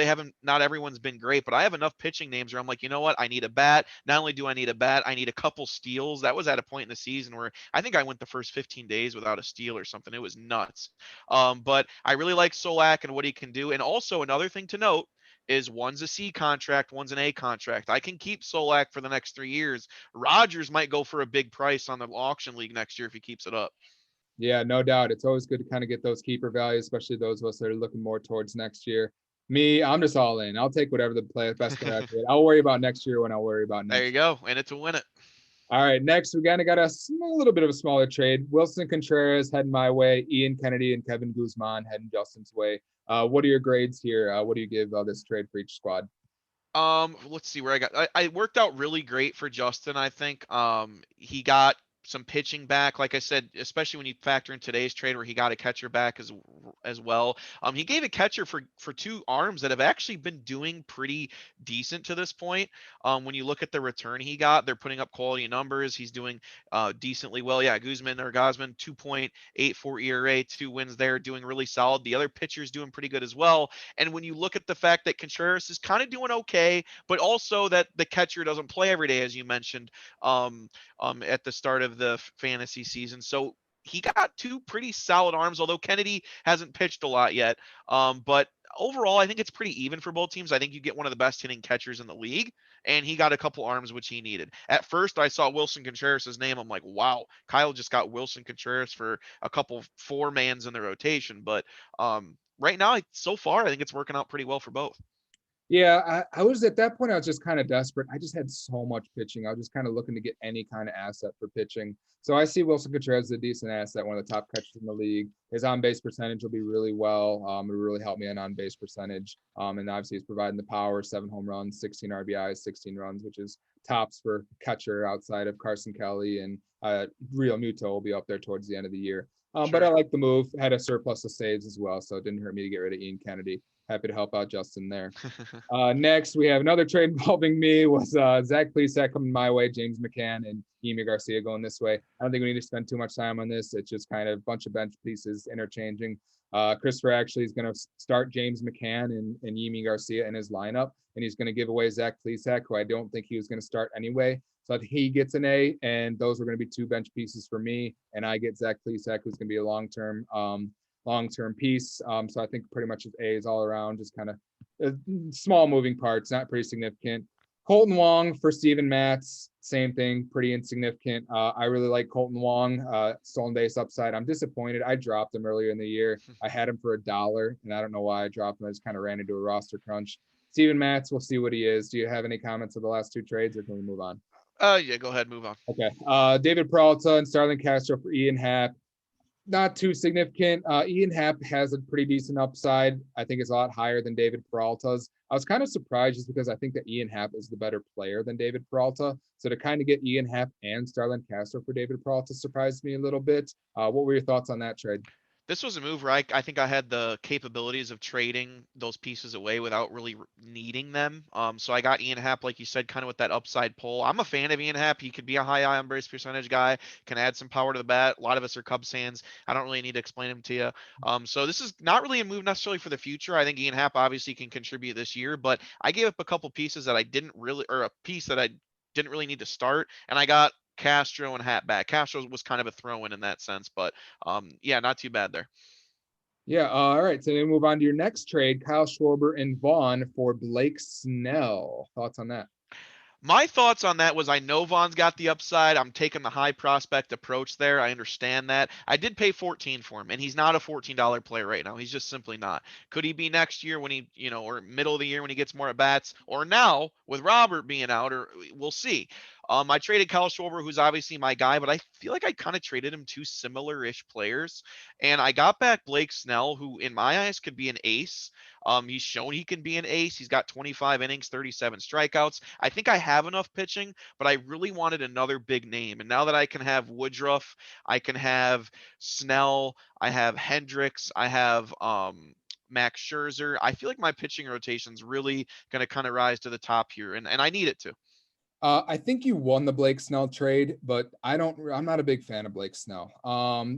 not everyone's been great, but I have enough pitching names where I'm like, you know what, I need a bat. Not only do I need a bat, I need a couple steals. That was at a point in the season where I think I went the first 15 days without a steal or something. It was nuts. But I really like Solak and what he can do. And also another thing to note is one's a C contract, one's an A contract. I can keep Solak for the next 3 years. Rogers might go for a big price on the auction league next year if he keeps it up. Yeah, no doubt. It's always good to kind of get those keeper values, especially those of us that are looking more towards next year. Me, I'm just all in. I'll take whatever the best player I get. I'll worry about next year when I'll worry about There next. you go. And it's a win it. All right, next we got a little bit of a smaller trade. Wilson Contreras heading my way, Ian Kennedy and Kevin Guzman heading Justin's way. What are your grades here? What do you give this trade for each squad? Let's see where I worked out really great for Justin, I think. He got some pitching back, like I said, especially when you factor in today's trade where he got a catcher back as well. He gave a catcher for 2 arms that have actually been doing pretty decent to this point. When you look at the return he got, they're putting up quality numbers. He's doing decently well. Yeah, Guzman 2.84 ERA, 2 wins there, doing really solid. The other pitcher's doing pretty good as well. And when you look at the fact that Contreras is kind of doing okay, but also that the catcher doesn't play every day, as you mentioned, at the start of the fantasy season. So he got 2 pretty solid arms, although Kennedy hasn't pitched a lot yet. But overall, I think it's pretty even for both teams. I think you get one of the best hitting catchers in the league, and he got a couple arms which he needed. At first, I saw Wilson Contreras' name. I'm like, wow, Kyle just got Wilson Contreras for a couple 4-mans in the rotation. But right now, so far, I think it's working out pretty well for both. Yeah, I was at that point, I was just kind of desperate. I just had so much pitching. I was just kind of looking to get any kind of asset for pitching. So I see Wilson Contreras as a decent asset, one of the top catchers in the league. His on-base percentage will be really well. It'll really help me in on-base percentage. And obviously he's providing the power, 7 home runs, 16 RBIs, 16 runs, which is tops for catcher outside of Carson Kelly, and Real Muto will be up there towards the end of the year. But I like the move. Had a surplus of saves as well, so it didn't hurt me to get rid of Ian Kennedy. Happy to help out Justin there. Next, we have another trade involving me. Was Zach Plesac coming my way, James McCann and Yimi Garcia going this way. I don't think we need to spend too much time on this. It's just kind of a bunch of bench pieces interchanging. Christopher actually is going to start James McCann and Yimi Garcia in his lineup, and he's going to give away Zach Plesac, who I don't think he was going to start anyway. So I think he gets an A, and those are going to be 2 bench pieces for me, and I get Zach Plesac, who's going to be a long-term piece. So I think pretty much A's all around, just kind of small moving parts, not pretty significant. Colton Wong for Steven Matz, same thing, pretty insignificant. I really like Colton Wong, stolen base upside. I'm disappointed. I dropped him earlier in the year. I had him for $1, and I don't know why I dropped him. I just kind of ran into a roster crunch. Steven Matz, we'll see what he is. Do you have any comments of the last 2 trades, or can we move on? Yeah, go ahead, move on. Okay. David Peralta and Starlin Castro for Ian Happ. Not too significant. Ian Happ has a pretty decent upside. I think it's a lot higher than David Peralta's. I was kind of surprised just because I think that Ian Happ is the better player than David Peralta. So to kind of get Ian Happ and Starlin Castro for David Peralta surprised me a little bit. What were your thoughts on that trade? This was a move where I think I had the capabilities of trading those pieces away without really needing them. So I got Ian Happ, like you said, kind of with that upside pull. I'm a fan of Ian Happ. He could be a high on base percentage guy, can add some power to the bat. A lot of us are Cubs fans. I don't really need to explain him to you. So this is not really a move necessarily for the future. I think Ian Happ obviously can contribute this year, but I gave up a couple pieces that I didn't really, or a piece that I didn't really need to start, and I got Castro and Happ back. Castro was kind of a throw-in that sense, but yeah, not too bad there. Yeah, all right. So then move on to your next trade, Kyle Schwarber and Vaughn for Blake Snell. Thoughts on that? My thoughts on that was I know Vaughn's got the upside. I'm taking the high prospect approach there. I understand that. I did pay 14 for him, and he's not a $14 player right now. He's just simply not. Could he be next year when he, or middle of the year when he gets more at bats, or now with Robert being out, or we'll see. I traded Kyle Schwarber, who's obviously my guy, but I feel like I kind of traded him 2 similar-ish players, and I got back Blake Snell, who in my eyes could be an ace. He's shown he can be an ace. He's got 25 innings, 37 strikeouts. I think I have enough pitching, but I really wanted another big name. And now that I can have Woodruff, I can have Snell, I have Hendricks, I have Max Scherzer. I feel like my pitching rotation's really going to kind of rise to the top here, and I need it to. I think you won the Blake Snell trade, but I'm not a big fan of Blake Snell.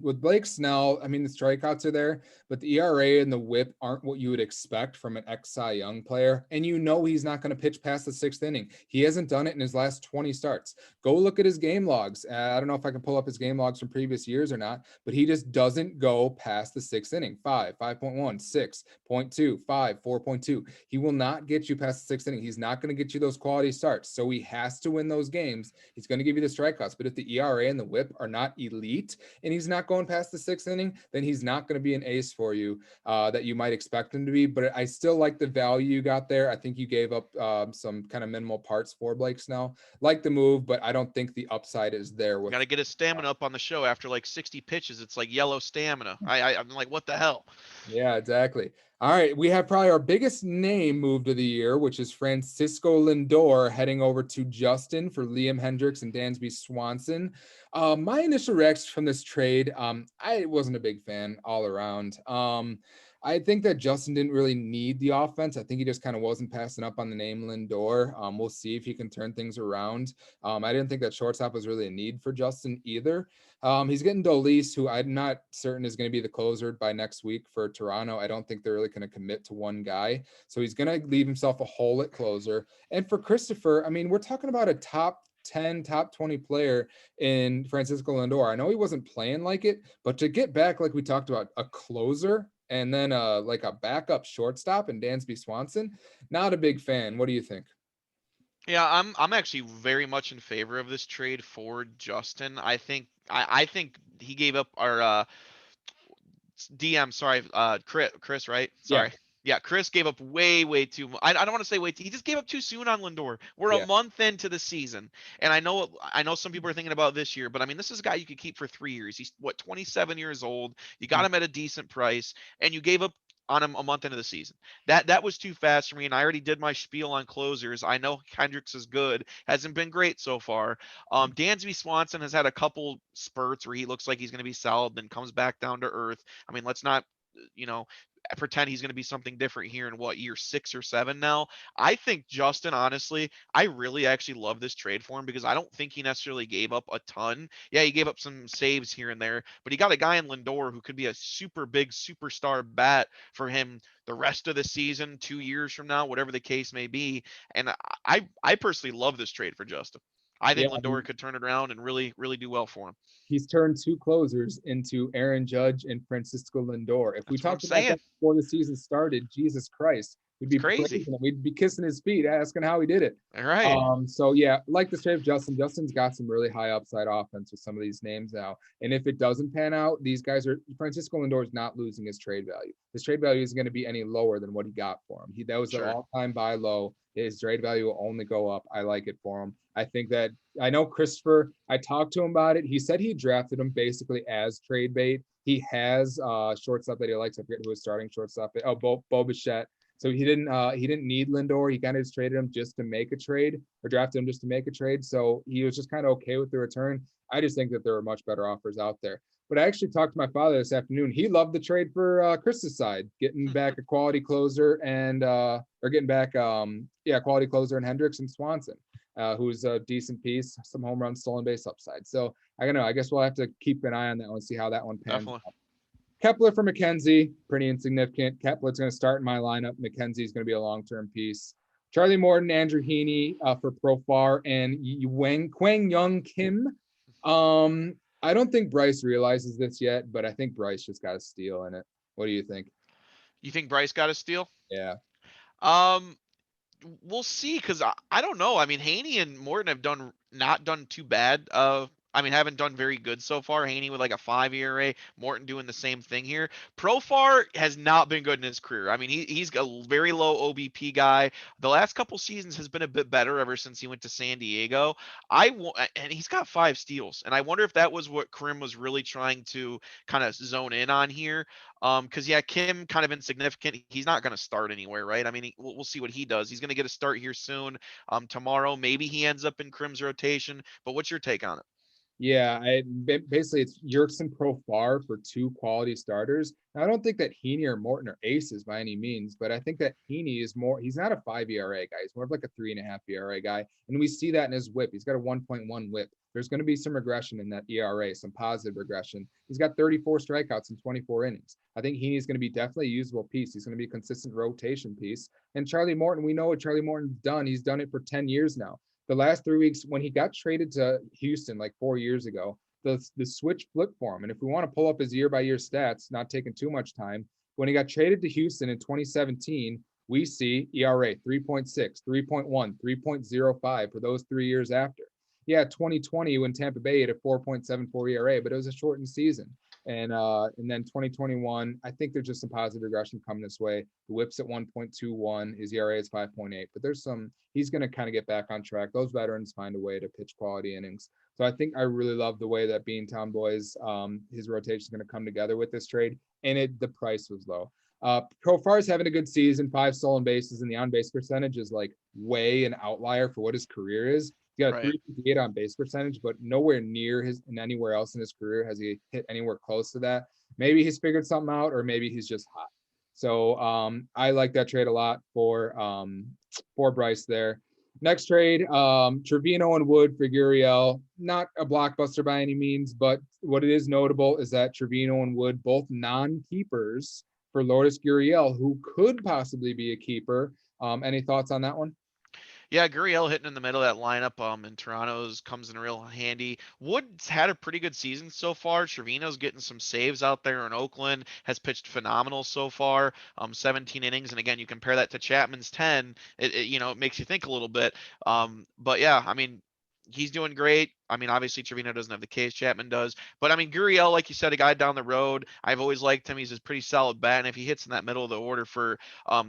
With Blake Snell, I mean, the strikeouts are there, but the ERA and the whip aren't what you would expect from an ex-Cy Young player. And he's not going to pitch past the 6th inning. He hasn't done it in his last 20 starts. Go look at his game logs. I don't know if I can pull up his game logs from previous years or not, but he just doesn't go past the 6th inning. 5, 5.1, 6.2, 5, 4.2. He will not get you past the 6th inning. He's not going to get you those quality starts. So he has to win those games. He's going to give you the strikeouts, but if the ERA and the whip are not elite and he's not going past the 6th inning, then he's not going to be an ace for you that you might expect him to be. But I still like the value you got there. I think you gave up some kind of minimal parts for Blake Snell. Like the move, but I don't think the upside is there. Got to get his stamina up on the show after like 60 pitches. It's like yellow stamina. I'm like, what the hell? Yeah, exactly. All right, we have probably our biggest name move of the year, which is Francisco Lindor heading over to Justin for Liam Hendricks and Dansby Swanson. My initial reaction from this trade, I wasn't a big fan all around. I think that Justin didn't really need the offense. I think he just kind of wasn't passing up on the name Lindor. We'll see if he can turn things around. I didn't think that shortstop was really a need for Justin either. He's getting Dolis, who I'm not certain is going to be the closer by next week for Toronto. I don't think they're really going to commit to one guy. So he's going to leave himself a hole at closer. And for Christopher, I mean, we're talking about a top 10, top 20 player in Francisco Lindor. I know he wasn't playing like it, but to get back, like we talked about, a closer and then like a backup shortstop and Dansby Swanson, not a big fan. What do you think? Yeah, I'm actually very much in favor of this trade for Justin. I think he gave up our DM, sorry, Chris, right? Yeah. Sorry. Yeah, Chris gave up way too much. I don't want to say he just gave up too soon on Lindor. We're a Yeah. month into the season, and I know some people are thinking about this year, but I mean, this is a guy you could keep for 3 years. He's 27 years old. You got him at a decent price, and you gave up on him a month into the season. That was too fast for me, and I already did my spiel on closers. I know Hendricks is good, hasn't been great so far. Dansby Swanson has had a couple spurts where he looks like he's going to be solid, then comes back down to earth. I mean, let's not, you know, pretend he's going to be something different here in year 6 or 7 now. I think Justin, honestly, I really actually love this trade for him because I don't think he necessarily gave up a ton. Yeah, he gave up some saves here and there, but he got a guy in Lindor who could be a super big superstar bat for him the rest of the season, 2 years from now, whatever the case may be. And I personally love this trade for Justin. I Yeah, think Lindor could turn it around and really, really do well for him. he's turned 2 closers into Aaron Judge and Francisco Lindor. If we That's what I'm talked about saying. that before the season started, Jesus Christ, we'd It's be crazy. praising him. We'd be kissing his feet, asking how he did it. All right. So yeah, like the trade of Justin. Justin's got some really high upside offense with some of these names now. And if it doesn't pan out, these guys are Francisco Lindor is not losing his trade value. His trade value isn't going to be any lower than what he got for him. That was an all-time buy low. His trade value will only go up. I like it for him. I think that I know Christopher. I talked to him about it. He said he drafted him basically as trade bait. He has shortstop that he likes. I forget who was starting shortstop. Bo Bichette. So he didn't need Lindor. He kind of just traded him just to make a trade or drafted him just to make a trade. So he was just kind of okay with the return. I just think that there are much better offers out there. But I actually talked to my father this afternoon. He loved the trade for Chris's side, getting back a quality closer and or getting back quality closer in Hendricks and Swanson, who's a decent piece, some home run, stolen base upside. So I don't know. I guess we'll have to keep an eye on that one, see how that one pans out. Kepler for McKenzie, pretty insignificant. Kepler's going to start in my lineup. McKenzie's going to be a long-term piece. Charlie Morton, Andrew Heaney for Profar, and Kwang Young Kim. I don't think Bryce realizes this yet, but I think Bryce just got a steal in it. What do you think? You think Bryce got a steal? Yeah. We'll see, because I don't know. I mean, Haney and Morton have not done too bad. Haven't done very good so far. Haney with like a 5 ERA, Morton doing the same thing here. Profar has not been good in his career. I mean, he's a very low OBP guy. The last couple seasons has been a bit better ever since he went to San Diego. And he's got 5 steals, and I wonder if that was what Krim was really trying to kind of zone in on here. Because Kim kind of insignificant. He's not going to start anywhere, right? I mean, we'll see what he does. He's going to get a start here soon. Tomorrow, maybe he ends up in Krim's rotation. But what's your take on it? Yeah, basically it's Yerkes Profar for 2 quality starters. Now, I don't think that Heaney or Morton are aces by any means, but I think that Heaney is he's not a 5 ERA guy. He's more of like a 3.5 ERA guy. And we see that in his whip. He's got a 1.1 whip. There's going to be some regression in that ERA, some positive regression. He's got 34 strikeouts in 24 innings. I think Heaney's going to be definitely a usable piece. He's going to be a consistent rotation piece. And Charlie Morton, we know what Charlie Morton's done. He's done it for 10 years now. The last 3 weeks when he got traded to Houston like 4 years ago, the switch flipped for him. And if we want to pull up his year-by-year stats, not taking too much time, when he got traded to Houston in 2017, we see ERA 3.6, 3.1, 3.05 for those 3 years after. Yeah, 2020 when Tampa Bay had a 4.74 ERA, but it was a shortened season. And then 2021, I think there's just some positive regression coming this way. The whip's at 1.21, his ERA is 5.8, but he's going to kind of get back on track. Those veterans find a way to pitch quality innings. So I think I really love the way that Beantown Boys, his rotation is going to come together with this trade, and the price was low. Profar's having a good season, 5 stolen bases, and the on-base percentage is like way an outlier for what his career is. He got a 358 on base percentage, but nowhere near and anywhere else in his career has he hit anywhere close to that. Maybe he's figured something out, or maybe he's just hot. So I like that trade a lot for Bryce there. Next trade, Trevino and Wood for Gurriel. Not a blockbuster by any means, but what it is notable is that Trevino and Wood, both non-keepers for Lourdes Gurriel, who could possibly be a keeper. Any thoughts on that one? Yeah, Gurriel hitting in the middle of that lineup in Toronto's comes in real handy. Wood's had a pretty good season so far. Trevino's getting some saves out there in Oakland, has pitched phenomenal so far, 17 innings. And again, you compare that to Chapman's 10, it makes you think a little bit. But yeah, I mean, he's doing great. I mean, obviously Trevino doesn't have the case, Chapman does. But I mean, Gurriel, like you said, a guy down the road. I've always liked him. He's a pretty solid bat, and if he hits in that middle of the order for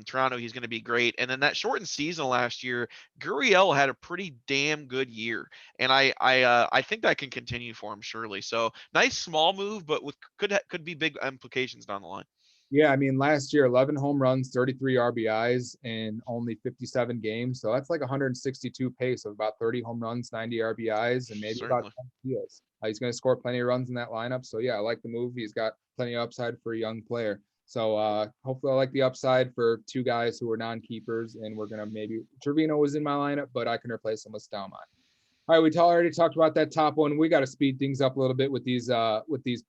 Toronto, he's going to be great. And then that shortened season last year, Gurriel had a pretty damn good year, and I think that can continue for him surely. So nice small move, but could be big implications down the line. Yeah, I mean, last year, 11 home runs, 33 RBIs in only 57 games. So that's like 162 pace of about 30 home runs, 90 RBIs, and maybe about 10 steals. He's going to score plenty of runs in that lineup. So, yeah, I like the move. He's got plenty of upside for a young player. So hopefully I like the upside for two guys who are non-keepers, and we're gonna maybe Trevino was in my lineup, but I can replace him with Stauman. All right, we already talked about that top one. We got to speed things up a little bit with these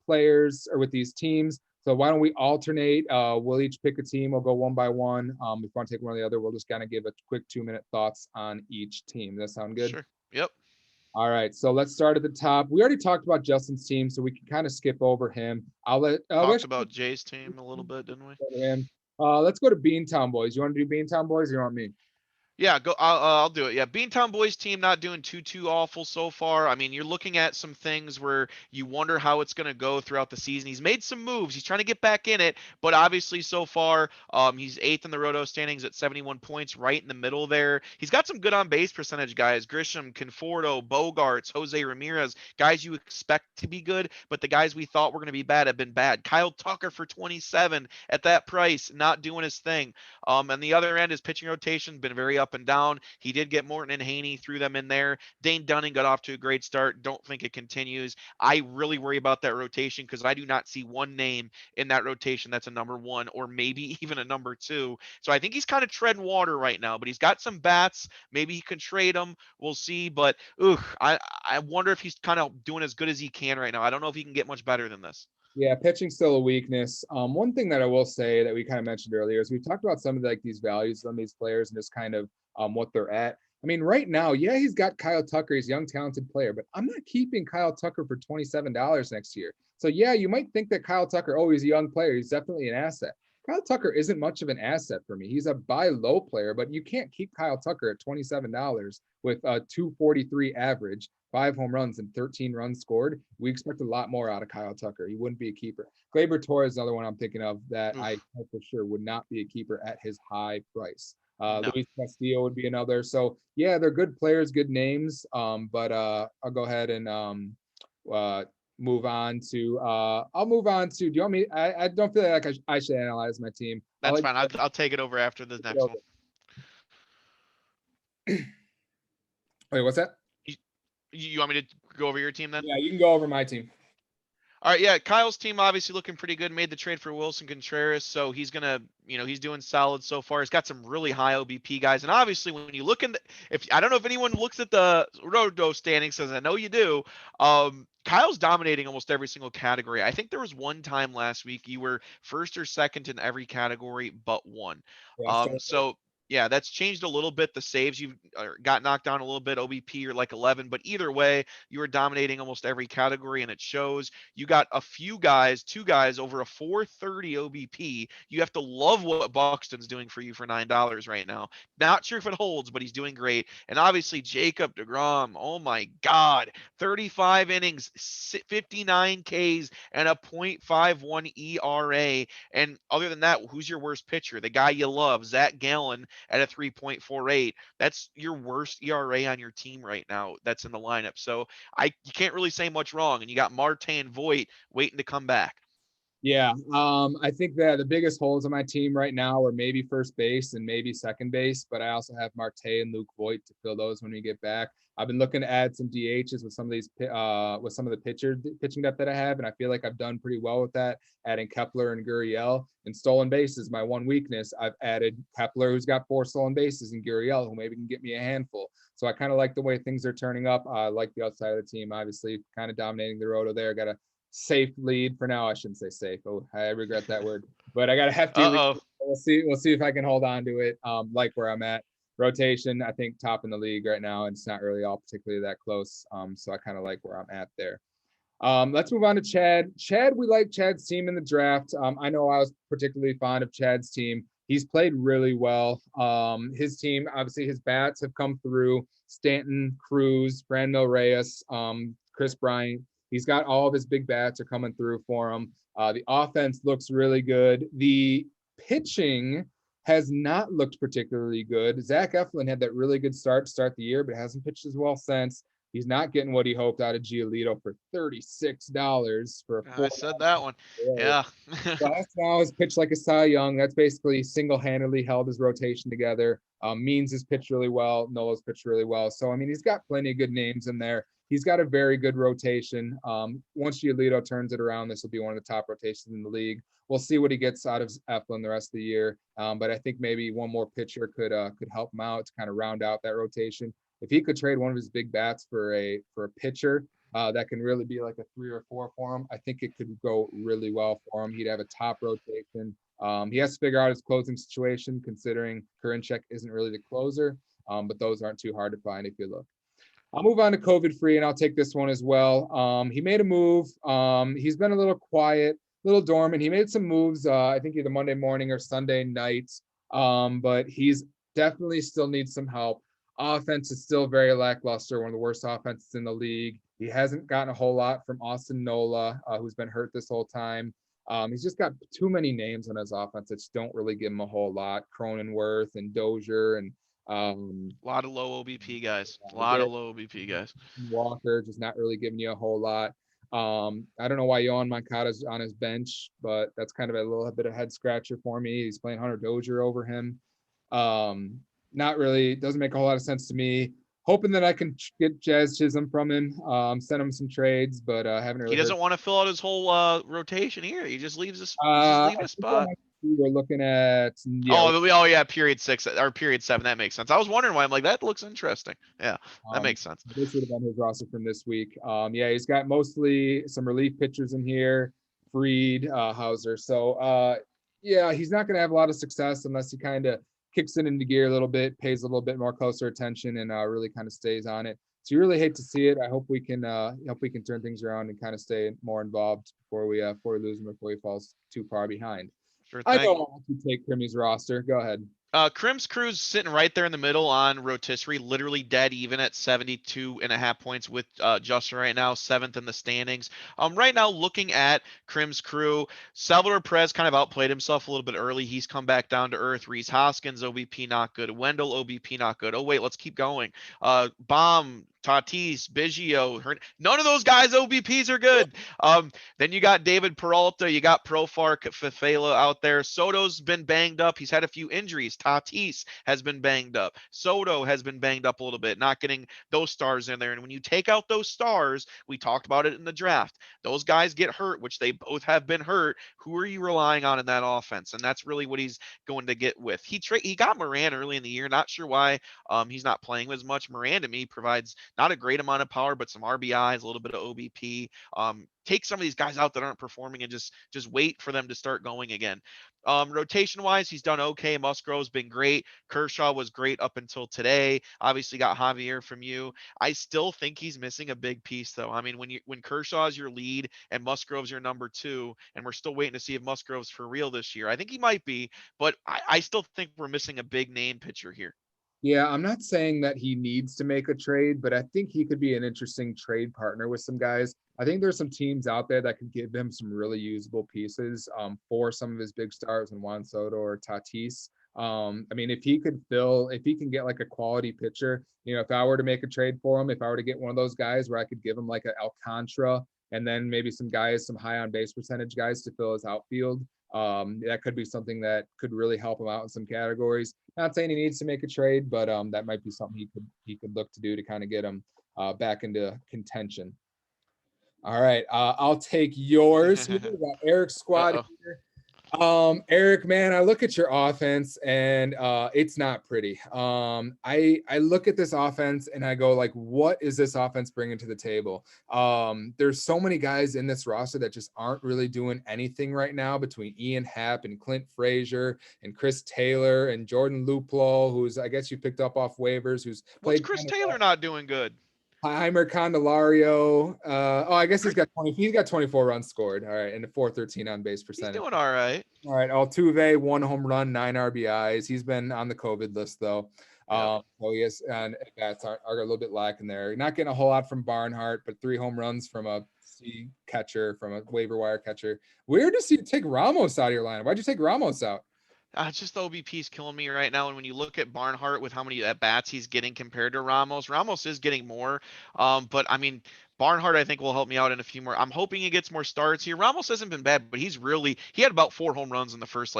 players or with these teams. So why don't we alternate? We'll each pick a team. We'll go one by one. If you want to take one or the other, we'll just kind of give a quick 2-minute thoughts on each team. Does that sound good? Sure. Yep. All right, so let's start at the top. We already talked about Justin's team, so we can kind of skip over him. I'll let Talked about Jay's team a little bit, didn't we? Let's go to Beantown Boys. You want to do Beantown Boys, or you want me? Yeah, go. I'll do it. Yeah, Beantown Boys team not doing too awful so far. I mean, you're looking at some things where you wonder how it's going to go throughout the season. He's made some moves. He's trying to get back in it, but obviously so far, he's 8th in the Roto standings at 71 points, right in the middle there. He's got some good on base percentage guys: Grisham, Conforto, Bogarts, Jose Ramirez, guys you expect to be good, but the guys we thought were going to be bad have been bad. Kyle Tucker for 27 at that price, not doing his thing. And the other end, his pitching rotation been very up and down. He did get Morton and Haney, threw them in there. Dane Dunning got off to a great start. Don't think it continues. I really worry about that rotation because I do not see one name in that rotation that's a number 1 or maybe even a number 2. So I think he's kind of treading water right now, but he's got some bats. Maybe he can trade them. We'll see. But I wonder if he's kind of doing as good as he can right now. I don't know if he can get much better than this. Yeah, pitching's still a weakness. One thing that I will say that we kind of mentioned earlier is we've talked about some of these values on these players and just kind of what they're at. I mean, right now, yeah, he's got Kyle Tucker. He's a young, talented player, but I'm not keeping Kyle Tucker for $27 next year. So yeah, you might think that Kyle Tucker, oh, he's a young player. He's definitely an asset. Kyle Tucker isn't much of an asset for me. He's a buy low player, but you can't keep Kyle Tucker at $27 with a 243 average, 5 home runs and 13 runs scored. We expect a lot more out of Kyle Tucker. He wouldn't be a keeper. Gleyber Torres is another one I'm thinking of that I for sure would not be a keeper at his high price. No. Luis Castillo would be another. So yeah, they're good players, good names. But I'll go ahead and move on to I'll move on to, do you want me? I don't feel like I should analyze my team. That's fine. I'll take it over after the next one. Wait, what's that? You want me to go over your team then? Yeah, you can go over my team. All right, yeah, Kyle's team obviously looking pretty good. Made the trade for Wilson Contreras, so he's gonna, he's doing solid so far. He's got some really high OBP guys, and obviously when you look in, if I don't know if anyone looks at the Roto standings, says I know you do. Kyle's dominating almost every single category. I think there was one time last week you were first or second in every category but one. So yeah, that's changed a little bit. The saves you got knocked down a little bit. OBP, you're like 11, but either way, you were dominating almost every category, and it shows. You got a few guys, 2 guys over a 430 OBP. You have to love what Buxton's doing for you for $9 right now. Not sure if it holds, but he's doing great. And obviously Jacob deGrom, oh my God, 35 innings, 59 Ks, and a .51 ERA. And other than that, who's your worst pitcher? The guy you love, Zach Gallen, at a 3.48. That's your worst ERA on your team right now that's in the lineup. So you can't really say much wrong. And you got Marte and Voit waiting to come back. Yeah, I think that the biggest holes on my team right now are maybe first base and maybe second base, but I also have Marte and Luke Voit to fill those when we get back. I've been looking to add some DHs with some of these with some of the pitching depth that I have, and I feel like I've done pretty well with that. Adding Kepler and Gurriel, and stolen bases, my one weakness. I've added Kepler, who's got 4 stolen bases, and Gurriel, who maybe can get me a handful. So I kind of like the way things are turning up. I like the outside of the team, obviously, kind of dominating the Roto there. Got a safe lead for now. I shouldn't say safe. Oh, I regret that word. But I got a hefty lead. We'll see if I can hold on to it. Like where I'm at. Rotation, I think top in the league right now, and it's not really all particularly that close. So I kind of like where I'm at there. Let's move on to Chad. We like Chad's team in the draft. I know I was particularly fond of Chad's team. He's played really well. His team, obviously, his bats have come through. Stanton, Cruz, Franmil Reyes, Chris Bryant. He's got all of his big bats are coming through for him. The offense looks really good. The pitching has not looked particularly good. Zach Eflin had that really good start to start the year, but hasn't pitched as well since. He's not getting what he hoped out of Giolito for $36 for a I said that one. Yeah. Last now is pitched like a Cy Young. That's basically single-handedly held his rotation together. Means has pitched really well. Nola's pitched really well. So, I mean, he's got plenty of good names in there. he's got a very good rotation. Once Giolito turns it around, this will be one of the top rotations in the league. We'll see what he gets out of Eflin the rest of the year. But I think maybe one more pitcher could help him out to kind of round out that rotation. If he could trade one of his big bats for a pitcher that can really be like a 3 or 4 for him, I think it could go really well for him. He'd have a top rotation. He has to figure out his closing situation, considering Karinchak isn't really the closer, but those aren't too hard to find if you look. I'll move on to COVID free, and I'll take this one as well. He made a move. He's been a little quiet, a little dormant. He made some moves, I think either Monday morning or Sunday night, but he's definitely still needs some help. Offense is still very lackluster, one of the worst offenses in the league. He hasn't gotten a whole lot from Austin Nola, who's been hurt this whole time. He's just got too many names on his offense that just don't really give him a whole lot. Cronenworth and Dozier and a lot of low OBP guys. A lot of low OBP guys. Walker just not really giving you a whole lot. I don't know why Yohan Moncada's on his bench, but that's kind of a little bit of head scratcher for me. He's playing Hunter Dozier over him. Not really, doesn't make a whole lot of sense to me. Hoping that I can get Jazz Chisholm from him, send him some trades, but haven't really. He doesn't want to fill out his whole rotation here. He just leaves his spot. We're looking at yeah, period 6 or period 7. That makes sense. I was wondering why. I'm like, that looks interesting. Yeah, that makes sense. This would have been his roster from this week. Yeah, he's got mostly some relief pitchers in here, Fried, Hauser. So yeah, he's not going to have a lot of success unless he kind of kicks it into gear a little bit, pays a little bit more closer attention, and really kind of stays on it. So you really hate to see it. I hope we can turn things around and kind of stay more involved before we lose him, before he falls too far behind. Sure thing. I don't want to take Krimmy's roster. Go ahead. Krim's crew's sitting right there in the middle on rotisserie, literally dead even at 72.5 points with Justin right now, 7th in the standings. Right now, looking at Krim's crew, Salvador Perez kind of outplayed himself a little bit early. He's come back down to earth. Reese Hoskins, OBP not good. Wendell, OBP not good. Oh, wait, let's keep going. Baum, Tatis, Biggio, none of those guys OBPs are good. Then you got David Peralta, you got Profar Fafela out there. Soto's been banged up. He's had a few injuries. Tatis has been banged up. Soto has been banged up a little bit, not getting those stars in there. And when you take out those stars, we talked about it in the draft. Those guys get hurt, which they both have been hurt. Who are you relying on in that offense? And that's really what he's going to get with. He got Moran early in the year. Not sure why he's not playing as much. Moran to me provides not a great amount of power, but some RBIs, a little bit of OBP. Take some of these guys out that aren't performing and just wait for them to start going again. Rotation wise, he's done okay. Musgrove's been great. Kershaw was great up until today. Obviously got Javier from you. I still think he's missing a big piece though. I mean, when Kershaw's your lead and Musgrove's your number 2, and we're still waiting to see if Musgrove's for real this year. I think he might be, but I still think we're missing a big name pitcher here. Yeah, I'm not saying that he needs to make a trade, but I think he could be an interesting trade partner with some guys. I think there's some teams out there that could give him some really usable pieces for some of his big stars in Juan Soto or Tatis. I mean, if he can get like a quality pitcher, if I were to make a trade for him, if I were to get one of those guys where I could give him like an Alcantara and then maybe some high on base percentage guys to fill his outfield. That could be something that could really help him out in some categories. Not saying he needs to make a trade, but that might be something he could look to do to kind of get him back into contention. All right, I'll take yours. We got Eric's squad here. Eric, man, I look at your offense and it's not pretty. I look at this offense and I go like, what is this offense bringing to the table? There's so many guys in this roster that just aren't really doing anything right now, between Ian Happ and Clint Frazier and Chris Taylor and Jordan Luplow, who's I guess you picked up off waivers, who's played. What's Chris Taylor not doing good? Heimer Candelario. I guess he's got 24 runs scored. All right, and a 413 on base percentage. He's doing all right. All right, Altuve, 1 home run, 9 RBIs. He's been on the COVID list though. So yes, and bats are a little bit lacking there. Not getting a whole lot from Barnhart, but 3 home runs from a C catcher, from a waiver wire catcher. Weird to see you take Ramos out of your lineup. Why'd you take Ramos out? Just the OBP's killing me right now. And when you look at Barnhart with how many at-bats he's getting compared to Ramos is getting more. But I mean, Barnhart, I think, will help me out in a few more. I'm hoping he gets more starts here. Ramos hasn't been bad, but he had about 4 home runs in the first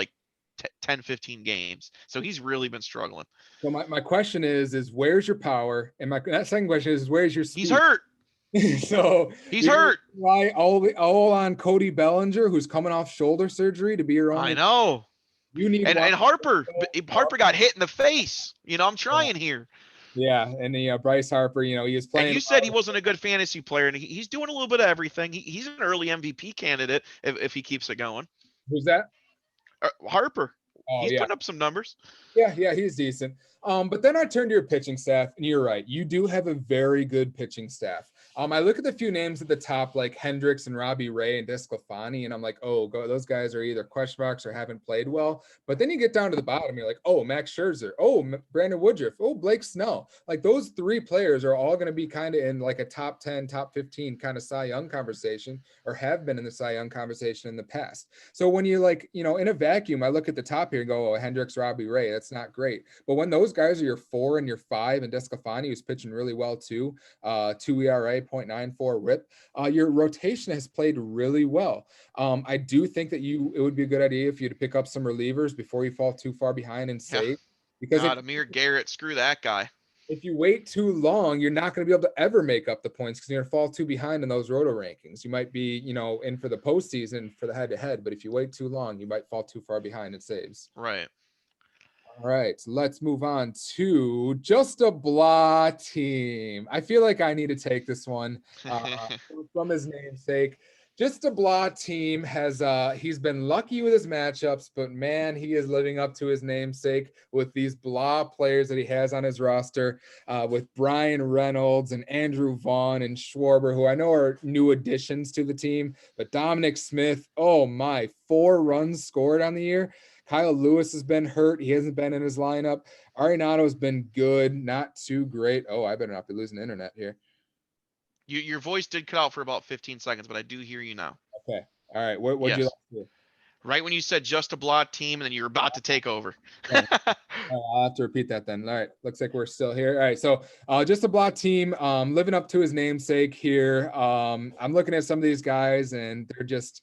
10, 15 games. So he's really been struggling. So my question is where's your power? And my second question is where's your speed? He's hurt. So He's you're gonna hurt. rely all on Cody Bellinger, who's coming off shoulder surgery, to be your I only. know. You need And one. Harper got hit in the face. I'm trying here. Yeah, and Bryce Harper, he was And playing you said he wasn't a good fantasy player, and he's doing a little bit of everything. He's an early MVP candidate if he keeps it going. Who's that? Harper, Oh he's yeah. putting up some numbers. Yeah, he's decent. But then I turned to your pitching staff, and you're right. You do have a very good pitching staff. I look at the few names at the top, like Hendricks and Robbie Ray and DeSclafani, and I'm like, oh, those guys are either question marks or haven't played well. But then you get down to the bottom, you're like, oh, Max Scherzer, oh, Brandon Woodruff, oh, Blake Snell. Like those three players are all going to be kind of in like a top 10, top 15 kind of Cy Young conversation, or have been in the Cy Young conversation in the past. So when you in a vacuum, I look at the top here and go, oh, Hendricks, Robbie Ray, that's not great. But when those guys are your 4 and your 5, and DeSclafani, who's pitching really well too, 2 ERA, 0.94 WHIP, your rotation has played really well. I do think that it would be a good idea if you to pick up some relievers before you fall too far behind and Yeah. save. Because God, Amir Garrett, screw that guy. if you wait too long, you're not going to be able to ever make up the points because you're going to fall too behind in those roto rankings. You might be, in for the postseason for the head-to-head, but if you wait too long, you might fall too far behind in saves. Right. All right, let's move on to just a blah team. I feel like I need to take this one from his namesake. Just a blah team he's been lucky with his matchups, but man, he is living up to his namesake with these blah players that he has on his roster, with Brian Reynolds and Andrew Vaughn and Schwarber, who I know are new additions to the team. But Dominic Smith, oh my, 4 runs scored on the year. Kyle Lewis has been hurt. He hasn't been in his lineup. Arenado's been good, not too great. Oh, I better not be losing the internet here. Your voice did cut out for about 15 seconds, but I do hear you now. Okay. All right. What'd Yes. you like to do? Right when you said just a blot team, and then you're about to take over. I'll have to repeat that then. All right. Looks like we're still here. All right. So just a blot team, living up to his namesake here. I'm looking at some of these guys, and they're just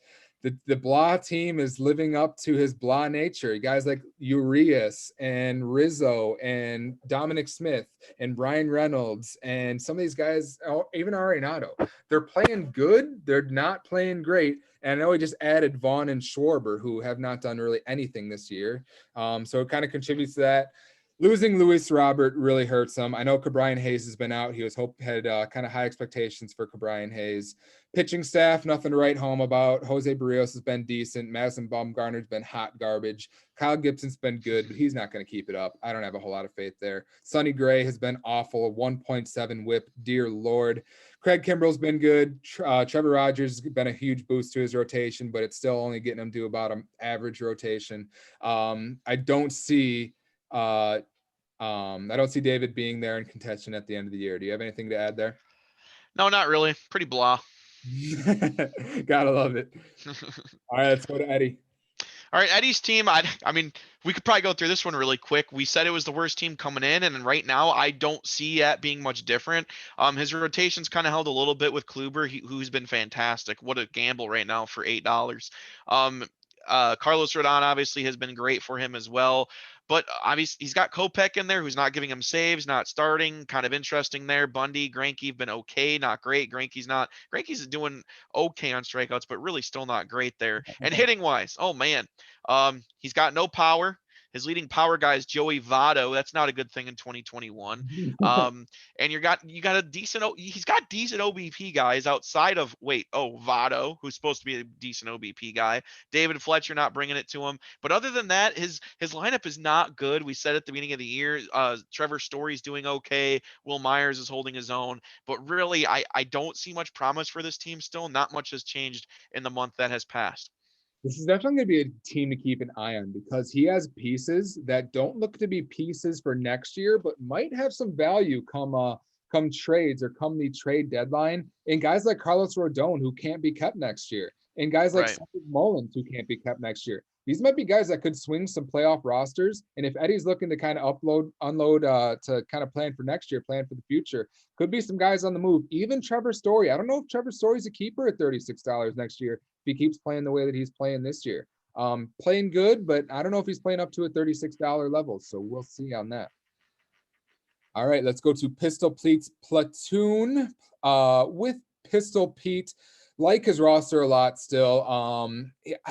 the blah team is living up to his blah nature. Guys like Urias and Rizzo and Dominic Smith and Brian Reynolds and some of these guys, even Arenado, they're playing good. They're not playing great. And I know he just added Vaughn and Schwarber, who have not done really anything this year. So it kind of contributes to that. Losing Luis Robert really hurts him. I know Cabrian Hayes has been out. He had kind of high expectations for Cabrian Hayes. Pitching staff, nothing to write home about. Jose Barrios has been decent. Madison Bumgarner's been hot garbage. Kyle Gibson's been good, but he's not going to keep it up. I don't have a whole lot of faith there. Sonny Gray has been awful. 1.7 WHIP. Dear Lord. Craig Kimbrell's been good. Trevor Rogers has been a huge boost to his rotation, but it's still only getting him to about an average rotation. I don't see David being there in contention at the end of the year. Do you have anything to add there? No, not really. Pretty blah. Gotta love it. All right, let's go to Eddie. All right, Eddie's team. I mean, we could probably go through this one really quick. We said it was the worst team coming in, and right now I don't see that being much different. His rotation's kind of held a little bit with Kluber, who's been fantastic. What a gamble right now for $8. Carlos Rodon obviously has been great for him as well. But obviously, he's got Kopech in there, who's not giving him saves, not starting. Kind of interesting there. Bundy, Greinke have been okay, not great. Greinke's doing okay on strikeouts, but really still not great there. And hitting wise, oh man, he's got no power. His leading power guy is Joey Votto. That's not a good thing in 2021. And you got a decent. He's got decent OBP guys outside of Votto, who's supposed to be a decent OBP guy. David Fletcher not bringing it to him. But other than that, his lineup is not good. We said at the beginning of the year, Trevor Story's doing okay. Will Myers is holding his own. But really, I don't see much promise for this team still. Not much has changed in the month that has passed. This is definitely going to be a team to keep an eye on because he has pieces that don't look to be pieces for next year, but might have some value come trades or come the trade deadline. And guys like Carlos Rodon, who can't be kept next year, and guys like Cedric Mullins, who can't be kept next year. These might be guys that could swing some playoff rosters. And if Eddie's looking to kind of unload to kind of plan for next year, plan for the future, could be some guys on the move. Even Trevor Story. I don't know if Trevor Story's a keeper at $36 next year if he keeps playing the way that he's playing this year. Playing good, but I don't know if he's playing up to a $36 level. So we'll see on that. All right, let's go to Pistol Pete's platoon. With Pistol Pete, like his roster a lot still.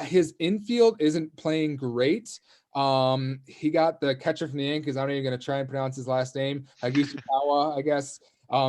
His infield isn't playing great. He got the catcher from the Yankees. I'm not even going to try and pronounce his last name. Hagisukawa, I guess.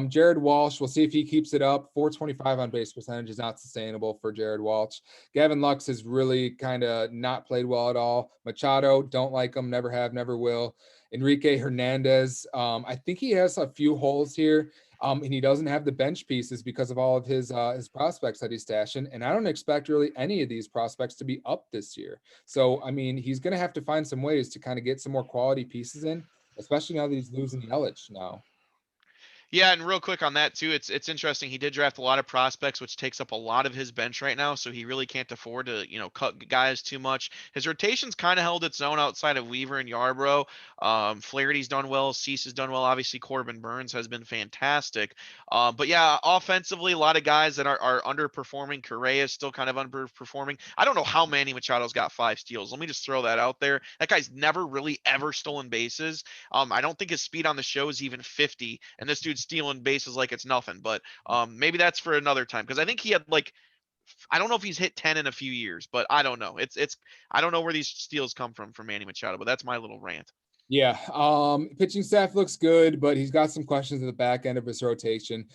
Jared Walsh, we'll see if he keeps it up. 425 on base percentage is not sustainable for Jared Walsh. Gavin Lux has really kind of not played well at all. Machado, don't like him, never have, never will. Enrique Hernandez, I think he has a few holes here. And he doesn't have the bench pieces because of all of his prospects that he's stashing. And I don't expect really any of these prospects to be up this year. So, I mean, he's going to have to find some ways to kind of get some more quality pieces in, especially now that he's losing Yelich now. Yeah, and real quick on that too, it's interesting. He did draft a lot of prospects, which takes up a lot of his bench right now, so he really can't afford to, cut guys too much. His rotation's kind of held its own outside of Weaver and Yarbrough. Flaherty's done well, Cease has done well. Obviously, Corbin Burns has been fantastic. But yeah, offensively, a lot of guys that are underperforming. Correa is still kind of underperforming. I don't know how Manny Machado's got 5 steals. Let me just throw that out there. That guy's never really ever stolen bases. I don't think his speed on the show is even 50, and this dude's stealing bases like it's nothing. But maybe that's for another time, because I think he had I don't know if he's hit 10 in a few years, but I don't know. It's I don't know where these steals come from Manny Machado, but that's my little rant. Yeah, pitching staff looks good, but he's got some questions at the back end of his rotation.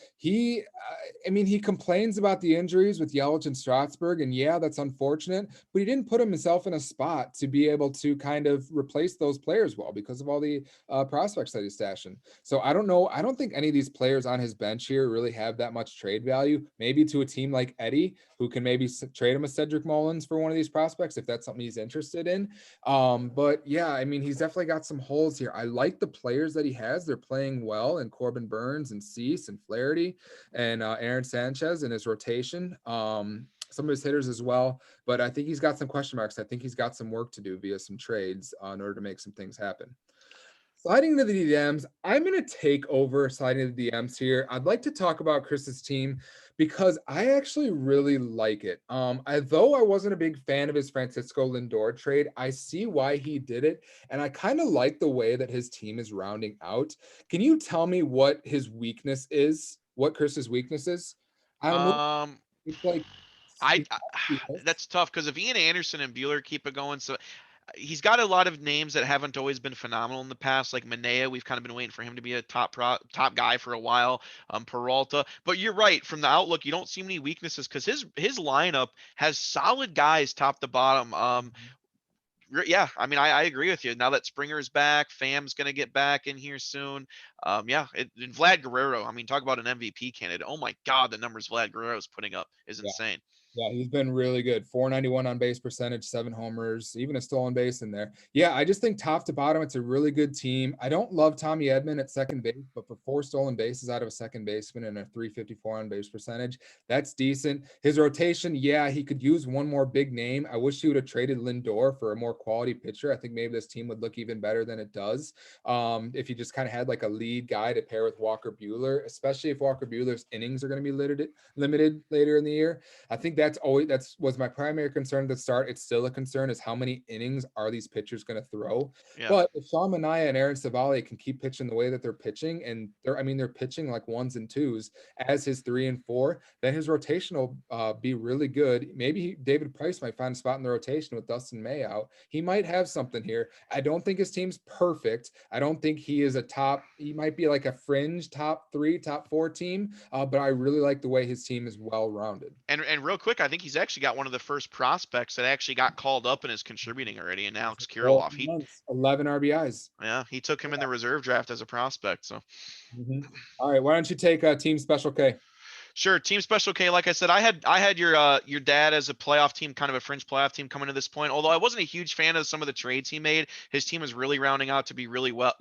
I mean, he complains about the injuries with Yelich and Strasburg, and yeah, that's unfortunate, but he didn't put himself in a spot to be able to kind of replace those players well because of all the prospects that he's stashing. So I don't know. I don't think any of these players on his bench here really have that much trade value. Maybe to a team like Eddie, who can maybe trade him a Cedric Mullins for one of these prospects if that's something he's interested in. But yeah, I mean, he's definitely got some holes here. I like the players that he has. They're playing well, and Corbin Burns and Cease and Flaherty and Aaron Sanchez in his rotation. Some of his hitters as well, but I think he's got some question marks. I think he's got some work to do via some trades in order to make some things happen. Sliding into the DMs, I'm going to take over sliding into the DMs here. I'd like to talk about Chris's team because I actually really like it. Though I wasn't a big fan of his Francisco Lindor trade, I see why he did it, and I kind of like the way that his team is rounding out. Can you tell me what his weakness is? What Chris's weakness is? I don't know. Um, It's like I, it's I obvious. that's tough because if Ian Anderson and Bueller keep it going, so he's got a lot of names that haven't always been phenomenal in the past, like Manea. We've kind of been waiting for him to be a top guy for a while. Peralta, but you're right. From the outlook, you don't see many weaknesses because his lineup has solid guys top to bottom. Yeah, I mean, I agree with you. Now that Springer's back, Fam's gonna get back in here soon. Yeah, and Vlad Guerrero. I mean, talk about an MVP candidate. Oh my God, the numbers Vlad Guerrero's putting up is Yeah. insane. Yeah, he's been really good. 491 on base percentage, 7 homers, even a stolen base in there. Yeah, I just think top to bottom, it's a really good team. I don't love Tommy Edman at second base, but for 4 stolen bases out of a second baseman and a 354 on base percentage, that's decent. His rotation, yeah, he could use one more big name. I wish he would have traded Lindor for a more quality pitcher. I think maybe this team would look even better than it does. If you just kind of had like a lead guy to pair with Walker Buehler, especially if Walker Buehler's innings are going to be limited later in the year. I think that's was my primary concern at the start. It's still a concern is how many innings are these pitchers going to throw. Yeah. But if Sean Manaea and Aaron Savali can keep pitching the way that they're pitching, and they're pitching like 1s and 2s as his 3 and 4, then his rotation will be really good. Maybe David Price might find a spot in the rotation with Dustin May out. He might have something here. I don't think his team's perfect. I don't think he is he might be like a fringe top 3, top 4 team, but I really like the way his team is well rounded. And real quick, I think he's actually got one of the first prospects that actually got called up and is contributing already, and Alex 12 Kirilloff. months, 11 RBIs. He took him in the reserve draft as a prospect. So All right, why don't you take Team Special K? sure, Team Special K. Like I said, I had your dad as a playoff team, kind of a fringe playoff team coming to this point. Although I wasn't a huge fan of some of the trades he made, his team is really rounding out to be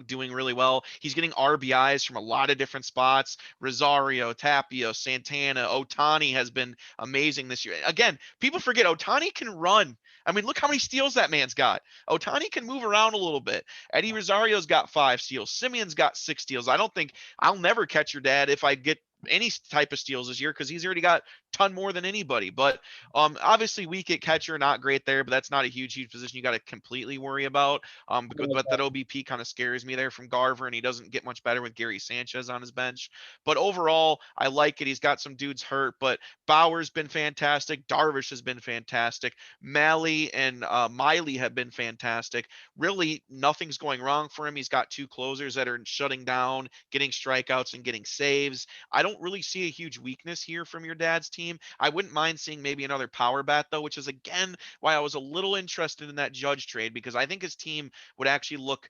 doing really well. He's getting RBIs from a lot of different spots. Rosario, Tapio, Santana, Otani has been amazing this year. Again, people forget Otani can run. I mean, look how many steals that man's got. Otani can move around a little bit. Eddie Rosario's got 5 steals. Simeon's got 6 steals. I'll never catch your dad if I get any type of steals this year because he's already got a ton more than anybody. But obviously weak at catcher, not great there, but that's not a huge position you got to completely worry about. But that OBP kind of scares me there from Garver, and he doesn't get much better with Gary Sanchez on his bench. But overall, I like it. He's got some dudes hurt, but Bauer's been fantastic. Darvish has been fantastic. Malley and Miley have been fantastic. Really, nothing's going wrong for him. He's got two closers that are shutting down, getting strikeouts, and getting saves. I don't really see a huge weakness here from your dad's team. I wouldn't mind seeing maybe another power bat, though, which is, again, why I was a little interested in that Judge trade, because I think his team would actually look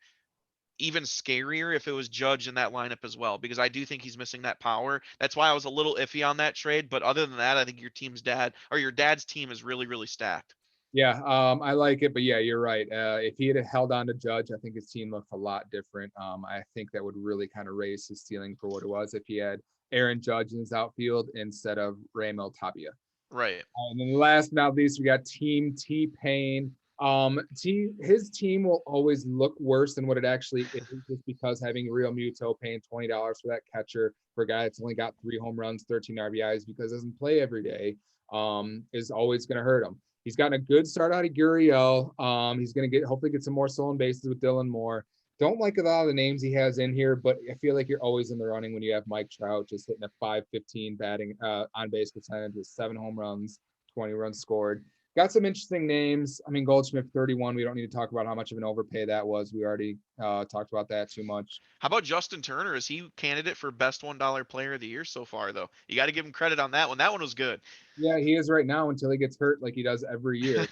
even scarier if it was Judge in that lineup as well, because I do think he's missing that power. That's why I was a little iffy on that trade. But other than that, I think your dad's team is really, really stacked. Yeah, I like it, but yeah, you're right. If he had held on to Judge, I think his team looked a lot different. I think that would really kind of raise his ceiling for what it was if he had Aaron Judge in his outfield instead of Raimel Tapia. Right. And then last but not least, we got Team T-Pain. His team will always look worse than what it actually is, just because having Real Muto paying $20 for that catcher for a guy that's only got 3 home runs, 13 RBIs because doesn't play every day, is always going to hurt him. He's gotten a good start out of Gurriel. He's going to hopefully get some more stolen bases with Dylan Moore. Don't like a lot of the names he has in here, but I feel like you're always in the running when you have Mike Trout just hitting a .515 batting on base percentage with 7 home runs, 20 runs scored. Got some interesting names. I mean, Goldschmidt 31. We don't need to talk about how much of an overpay that was. We already talked about that too much. How about Justin Turner? Is he candidate for best $1 player of the year so far, though? You got to give him credit on that one. That one was good. Yeah, he is right now until he gets hurt like he does every year.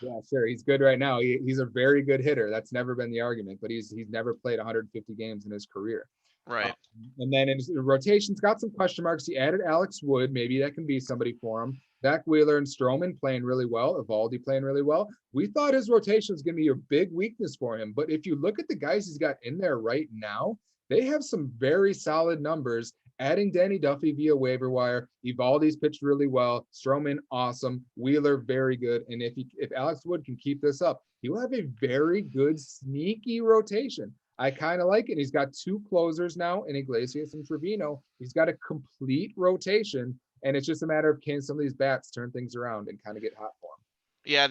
Yeah, sure. He's good right now. He's a very good hitter. That's never been the argument, but he's never played 150 games in his career. Right. And then in his rotation's got some question marks. He added Alex Wood. Maybe that can be somebody for him. Zach Wheeler and Stroman playing really well. Evaldi playing really well. We thought his rotation was going to be a big weakness for him. But if you look at the guys he's got in there right now, they have some very solid numbers. Adding Danny Duffy via waiver wire. Evaldi's pitched really well. Stroman, awesome. Wheeler, very good. And if Alex Wood can keep this up, he will have a very good, sneaky rotation. I kind of like it. He's got 2 closers now in Iglesias and Trevino. He's got a complete rotation, and it's just a matter of can some of these bats turn things around and kind of get hot for him. Yeah,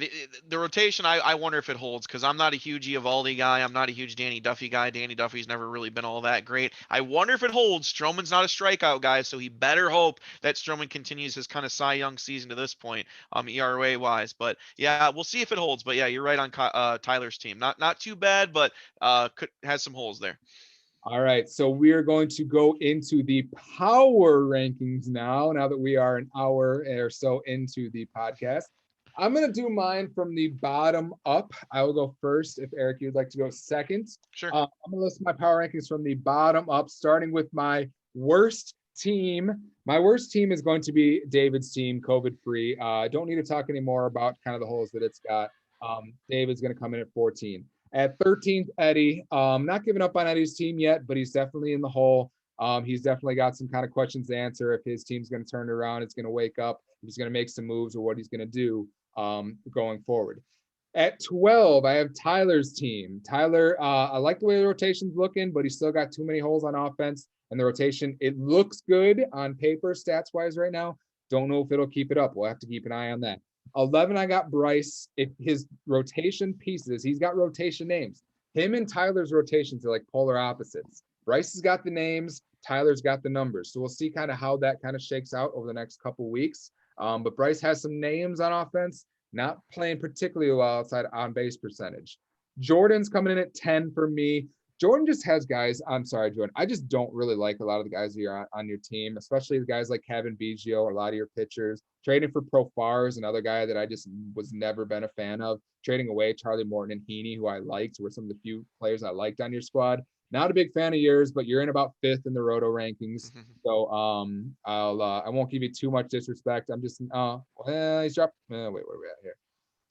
the rotation, I wonder if it holds, because I'm not a huge Evaldi guy. I'm not a huge Danny Duffy guy. Danny Duffy's never really been all that great. I wonder if it holds. Stroman's not a strikeout guy, so he better hope that Stroman continues his kind of Cy Young season to this point, ERA-wise. But yeah, we'll see if it holds. But yeah, you're right on Tyler's team. Not too bad, but has some holes there. All right, so we are going to go into the power rankings now that we are an hour or so into the podcast. I'm going to do mine from the bottom up. I will go first if Eric, you'd like to go second. Sure. I'm going to list my power rankings from the bottom up, starting with my worst team. My worst team is going to be David's team, COVID-free. I don't need to talk anymore about kind of the holes that it's got. David's going to come in at 14. At 13th, Eddie. Not giving up on Eddie's team yet, but he's definitely in the hole. He's definitely got some kind of questions to answer if his team's going to turn it around, it's going to wake up, he's going to make some moves, or what he's going to do going forward. At 12, I have Tyler's team. Tyler, I like the way the rotation's looking, but he's still got too many holes on offense. And the rotation, it looks good on paper, stats-wise right now. Don't know if it'll keep it up. We'll have to keep an eye on that. 11, I got Bryce. If his rotation pieces, he's got rotation names. Him and Tyler's rotations are like polar opposites. Bryce has got the names. Tyler's got the numbers. So we'll see kind of how that kind of shakes out over the next couple of weeks. But Bryce has some names on offense, not playing particularly well outside on base percentage. Jordan's coming in at 10 for me. Jordan just has guys. I'm sorry, Jordan. I just don't really like a lot of the guys who are on your team, especially the guys like Kevin Biggio or a lot of your pitchers. Trading for Profar is another guy that I just was never been a fan of. Trading away Charlie Morton and Heaney, who I liked, were some of the few players I liked on your squad. Not a big fan of yours, but you're in about 5th in the Roto rankings. So I won't give you too much disrespect. I'm just he's dropped. Wait, where are we at here?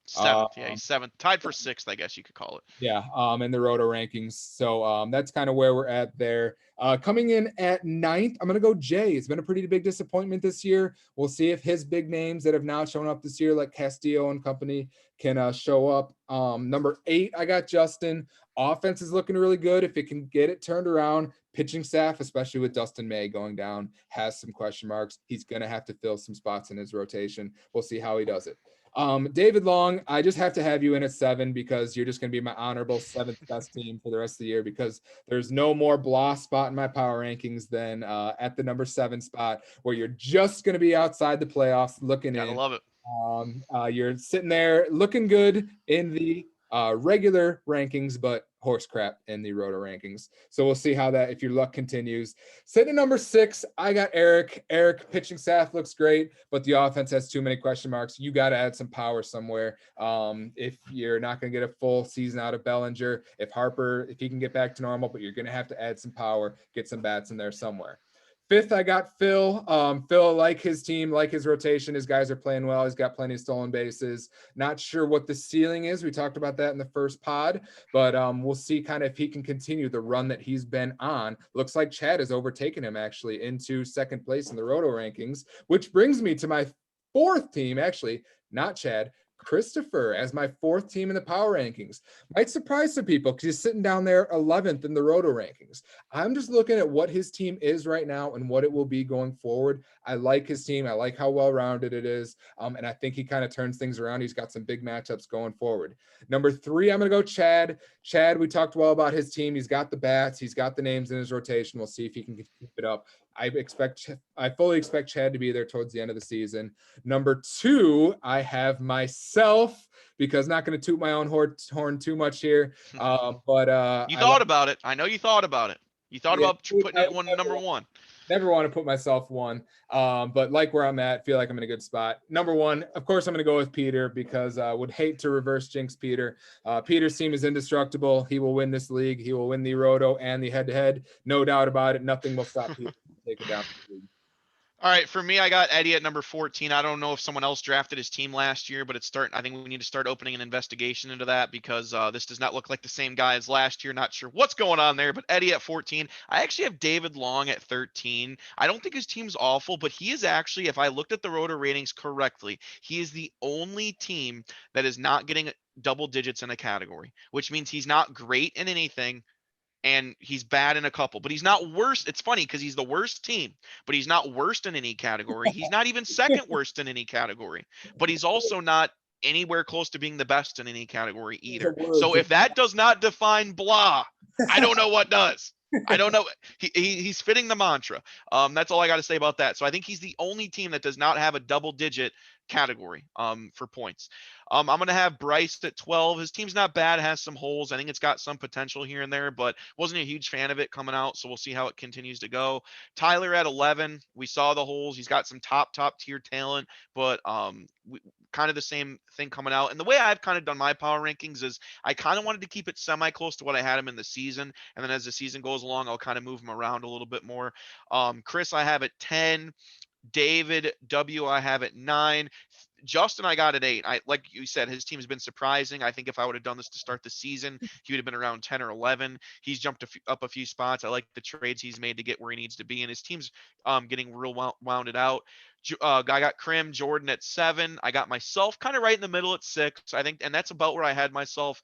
7th. Yeah, he's 7th. Tied for 6th, I guess you could call it. Yeah, in the Roto rankings. So that's kind of where we're at there. Coming in at 9th, I'm going to go Jay. It's been a pretty big disappointment this year. We'll see if his big names that have now shown up this year, like Castillo and company, can show up. Number 8, I got Justin. Offense is looking really good if it can get it turned around. pitching staff, especially with Dustin May going down, has some question marks. He's going to have to fill some spots in his rotation. We'll see how he does it. David Long, I just have to have you in at 7 because you're just going to be my honorable 7th best team for the rest of the year, because there's no more blah spot in my power rankings than at the number 7 spot, where you're just going to be outside the playoffs looking Gotta in. love it. You're sitting there looking good in the regular rankings, but horse crap in the roto rankings. So we'll see how that, if your luck continues. Sitting at number 6, I got Eric. Eric, pitching staff looks great, but the offense has too many question marks. You got to add some power somewhere. If you're not going to get a full season out of Bellinger, if he can get back to normal, but you're going to have to add some power, get some bats in there somewhere. 5th, I got Phil. Phil, like his team, like his rotation, his guys are playing well. He's got plenty of stolen bases. Not sure what the ceiling is. We talked about that in the first pod, but we'll see kind of if he can continue the run that he's been on. Looks like Chad has overtaken him actually into 2nd place in the roto rankings, which brings me to my 4th team, actually, not Chad, Christopher as my 4th team in the power rankings. Might surprise some people because he's sitting down there 11th in the roto rankings. I'm just looking at what his team is right now and what it will be going forward. I like his team. I like how well-rounded it is. And I think he kind of turns things around. He's got some big matchups going forward. Number 3, I'm going to go Chad. Chad, we talked well about his team. He's got the bats. He's got the names in his rotation. We'll see if he can keep it up. I fully expect Chad to be there towards the end of the season. Number 2, I have myself, because not going to toot my own horn too much here. But You thought about it. I know you thought about it. You thought about putting it number 1. Never want to put myself 1. But like where I'm at, feel like I'm in a good spot. Number 1, of course, I'm going to go with Peter, because I would hate to reverse jinx Peter. Peter's team is indestructible. He will win this league. He will win the roto and the head-to-head. No doubt about it. Nothing will stop Peter from taking down the league. All right, for me, I got Eddie at number 14. I don't know if someone else drafted his team last year, but I think we need to start opening an investigation into that, because this does not look like the same guy as last year. Not sure what's going on there, but Eddie at 14. I actually have David Long at 13. I don't think his team's awful, but he is actually, if I looked at the roto ratings correctly, he is the only team that is not getting double digits in a category, which means he's not great in anything, and he's bad in a couple, but he's not worse. It's funny because he's the worst team, but he's not worst in any category. He's not even second worst in any category, but he's also not anywhere close to being the best in any category either. So if that does not define blah, I don't know what does. I don't know. He's fitting the mantra. That's all I got to say about that. So I think he's the only team that does not have a double digit category for points. I'm going to have Bryce at 12. His team's not bad, has some holes. I think it's got some potential here and there, but wasn't a huge fan of it coming out. So we'll see how it continues to go. Tyler at 11. We saw the holes. He's got some top tier talent, but kind of the same thing coming out. And the way I've kind of done my power rankings is I kind of wanted to keep it semi close to what I had him in the season. And then as the season goes along, I'll kind of move him around a little bit more. Chris, I have at 10. David W, I have at 9. Justin, I got at 8. Like you said, his team's been surprising. I think if I would have done this to start the season, he would have been around 10 or 11. He's jumped up a few spots. I like the trades he's made to get where he needs to be, and his team's getting real wounded out. I got Krim Jordan at 7. I got myself kind of right in the middle at 6, I think, and that's about where I had myself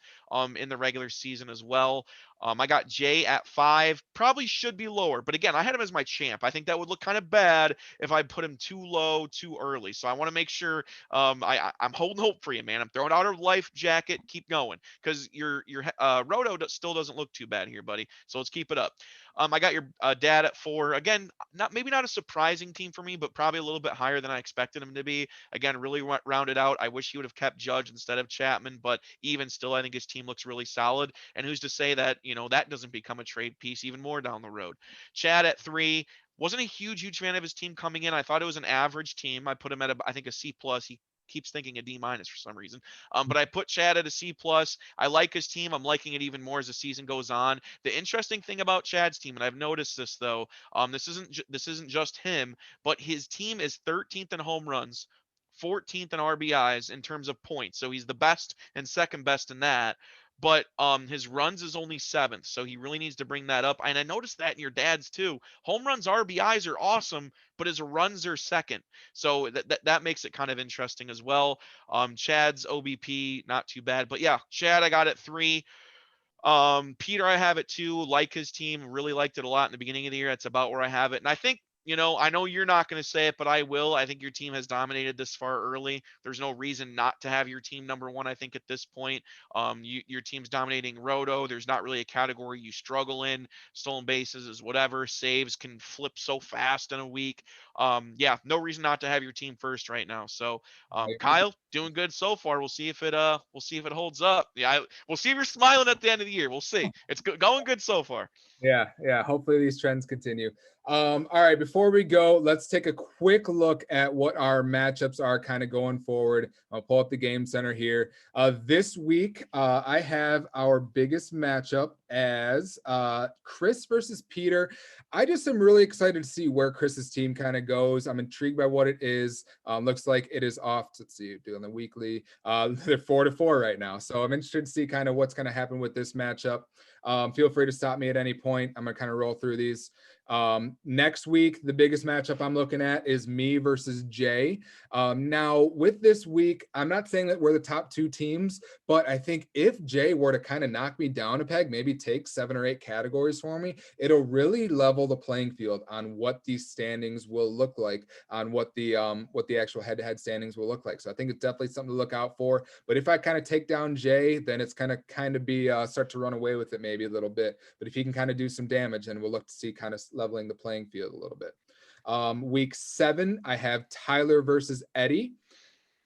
in the regular season as well. I got Jay at 5. Probably should be lower, but again, I had him as my champ. I think that would look kind of bad if I put him too low too early. So I want to make sure I'm holding hope for you, man. I'm throwing out a life jacket. Keep going, because your roto still doesn't look too bad here, buddy. So let's keep it up. I got your dad at 4. Again, maybe not a surprising team for me, but probably a little bit higher than I expected him to be. Again, really rounded out. I wish he would have kept Judge instead of Chapman, but even still, I think his team looks really solid. And who's to say that, that doesn't become a trade piece even more down the road. Chad at 3. Wasn't a huge fan of his team coming in. I thought it was an average team. I put him at I think a C+. He keeps thinking a D- for some reason. But I put Chad at a C+. I like his team. I'm liking it even more as the season goes on. The interesting thing about Chad's team, and I've noticed this though, this isn't just him, but his team is 13th in home runs, 14th in RBIs in terms of points. So he's the best and second best in that. But his runs is only 7th, so he really needs to bring that up. And I noticed that in your dad's too. Home runs, RBIs are awesome, but his runs are second. So that makes it kind of interesting as well. Chad's OBP, not too bad. But yeah, Chad, I got at 3. Peter, I have it too. Like his team, really liked it a lot in the beginning of the year. That's about where I have it. And I think, I know you're not going to say it, but I will. I think your team has dominated this far early. There's no reason not to have your team number one, I think, at this point. Your team's dominating roto. There's not really a category you struggle in. Stolen bases is whatever. Saves can flip so fast in a week. Yeah, no reason not to have your team first right now. So, Kyle, doing good so far. We'll see if it holds up. Yeah, we'll see if you're smiling at the end of the year. We'll see. It's going good so far. Yeah. Hopefully these trends continue. All right, before we go, let's take a quick look at what our matchups are kind of going forward. I'll pull up the game center here. This week, I have our biggest matchup as Chris versus Peter. I just am really excited to see where Chris's team kind of goes. I'm intrigued by what it is. Looks like it is off. Let's see, doing the weekly. They're 4-4 right now. So I'm interested to see kind of what's going to happen with this matchup. Feel free to stop me at any point. I'm going to kind of roll through these. Next week, the biggest matchup I'm looking at is me versus Jay. Now, with this week, I'm not saying that we're the top two teams, but I think if Jay were to kind of knock me down a peg, maybe take 7 or 8 categories for me, it'll really level the playing field on what these standings will look like, on what the actual head-to-head standings will look like. So I think it's definitely something to look out for. But if I kind of take down Jay, then it's kind of be start to run away with it maybe a little bit. But if he can kind of do some damage, then we'll look to see kind of leveling the playing field a little bit. Week 7, I have Tyler versus Eddie.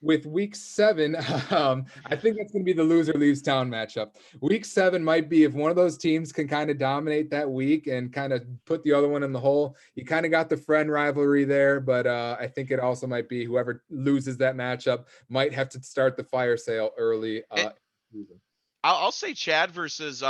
With week 7, I think that's going to be the loser leaves town matchup. Week 7 might be if one of those teams can kind of dominate that week and kind of put the other one in the hole. You kind of got the friend rivalry there, but I think it also might be whoever loses that matchup might have to start the fire sale early. I'll say Chad versus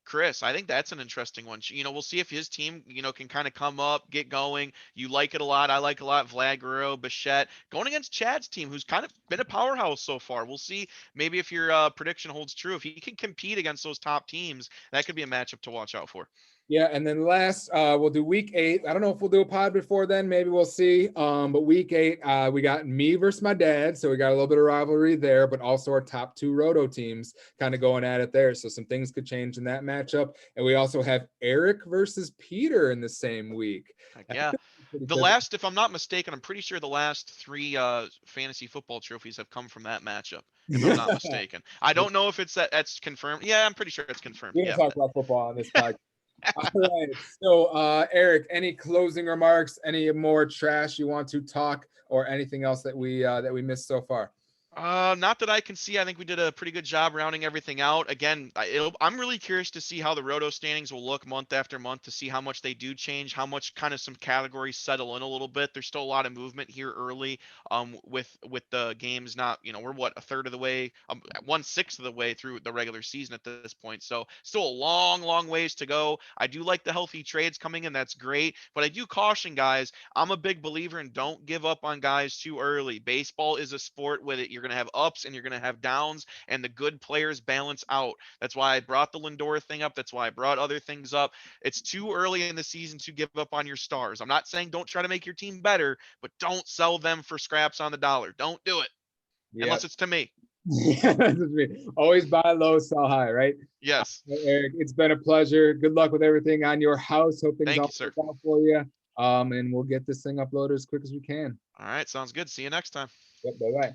Chris. I think that's an interesting one. We'll see if his team, can kind of come up, get going. You like it a lot. I like a lot. Vlad Guerrero, Bichette going against Chad's team, who's kind of been a powerhouse so far. We'll see maybe if your prediction holds true. If he can compete against those top teams, that could be a matchup to watch out for. Yeah, and then last, we'll do week 8. I don't know if we'll do a pod before then. Maybe we'll see. But week 8, we got me versus my dad. So we got a little bit of rivalry there, but also our top 2 roto teams kind of going at it there. So some things could change in that matchup. And we also have Eric versus Peter in the same week. Yeah. Last, if I'm not mistaken, I'm pretty sure the last 3 fantasy football trophies have come from that matchup. If I'm not mistaken. I don't know if that's confirmed. Yeah, I'm pretty sure it's confirmed. We don't talk about football on this podcast. All right. So, Eric, any closing remarks? Any more trash you want to talk, or anything else that we missed so far? Not that I can see. I think we did a pretty good job rounding everything out. Again, I'm really curious to see how the roto standings will look month after month, to see how much they do change, how much kind of some categories settle in a little bit. There's still a lot of movement here early. With the games not, we're what, a third of the way, 1/6 of the way through the regular season at this point. So still a long, long ways to go. I do like the healthy trades coming in. That's great, but I do caution guys. I'm a big believer in don't give up on guys too early. Baseball is a sport with it. You're going to have ups and you're going to have downs, and the good players balance out. That's why I brought the Lindor thing up. That's why I brought other things up. It's too early in the season to give up on your stars. I'm not saying don't try to make your team better, but don't sell them for scraps on the dollar. Don't do it. Yep. Unless it's to me. Yeah, that's me. Always buy low, sell high, right? Yes. Eric, it's been a pleasure. Good luck with everything on your house. Hope things all work out for you. And we'll get this thing uploaded as quick as we can. All right, sounds good. See you next time. Yep, bye-bye.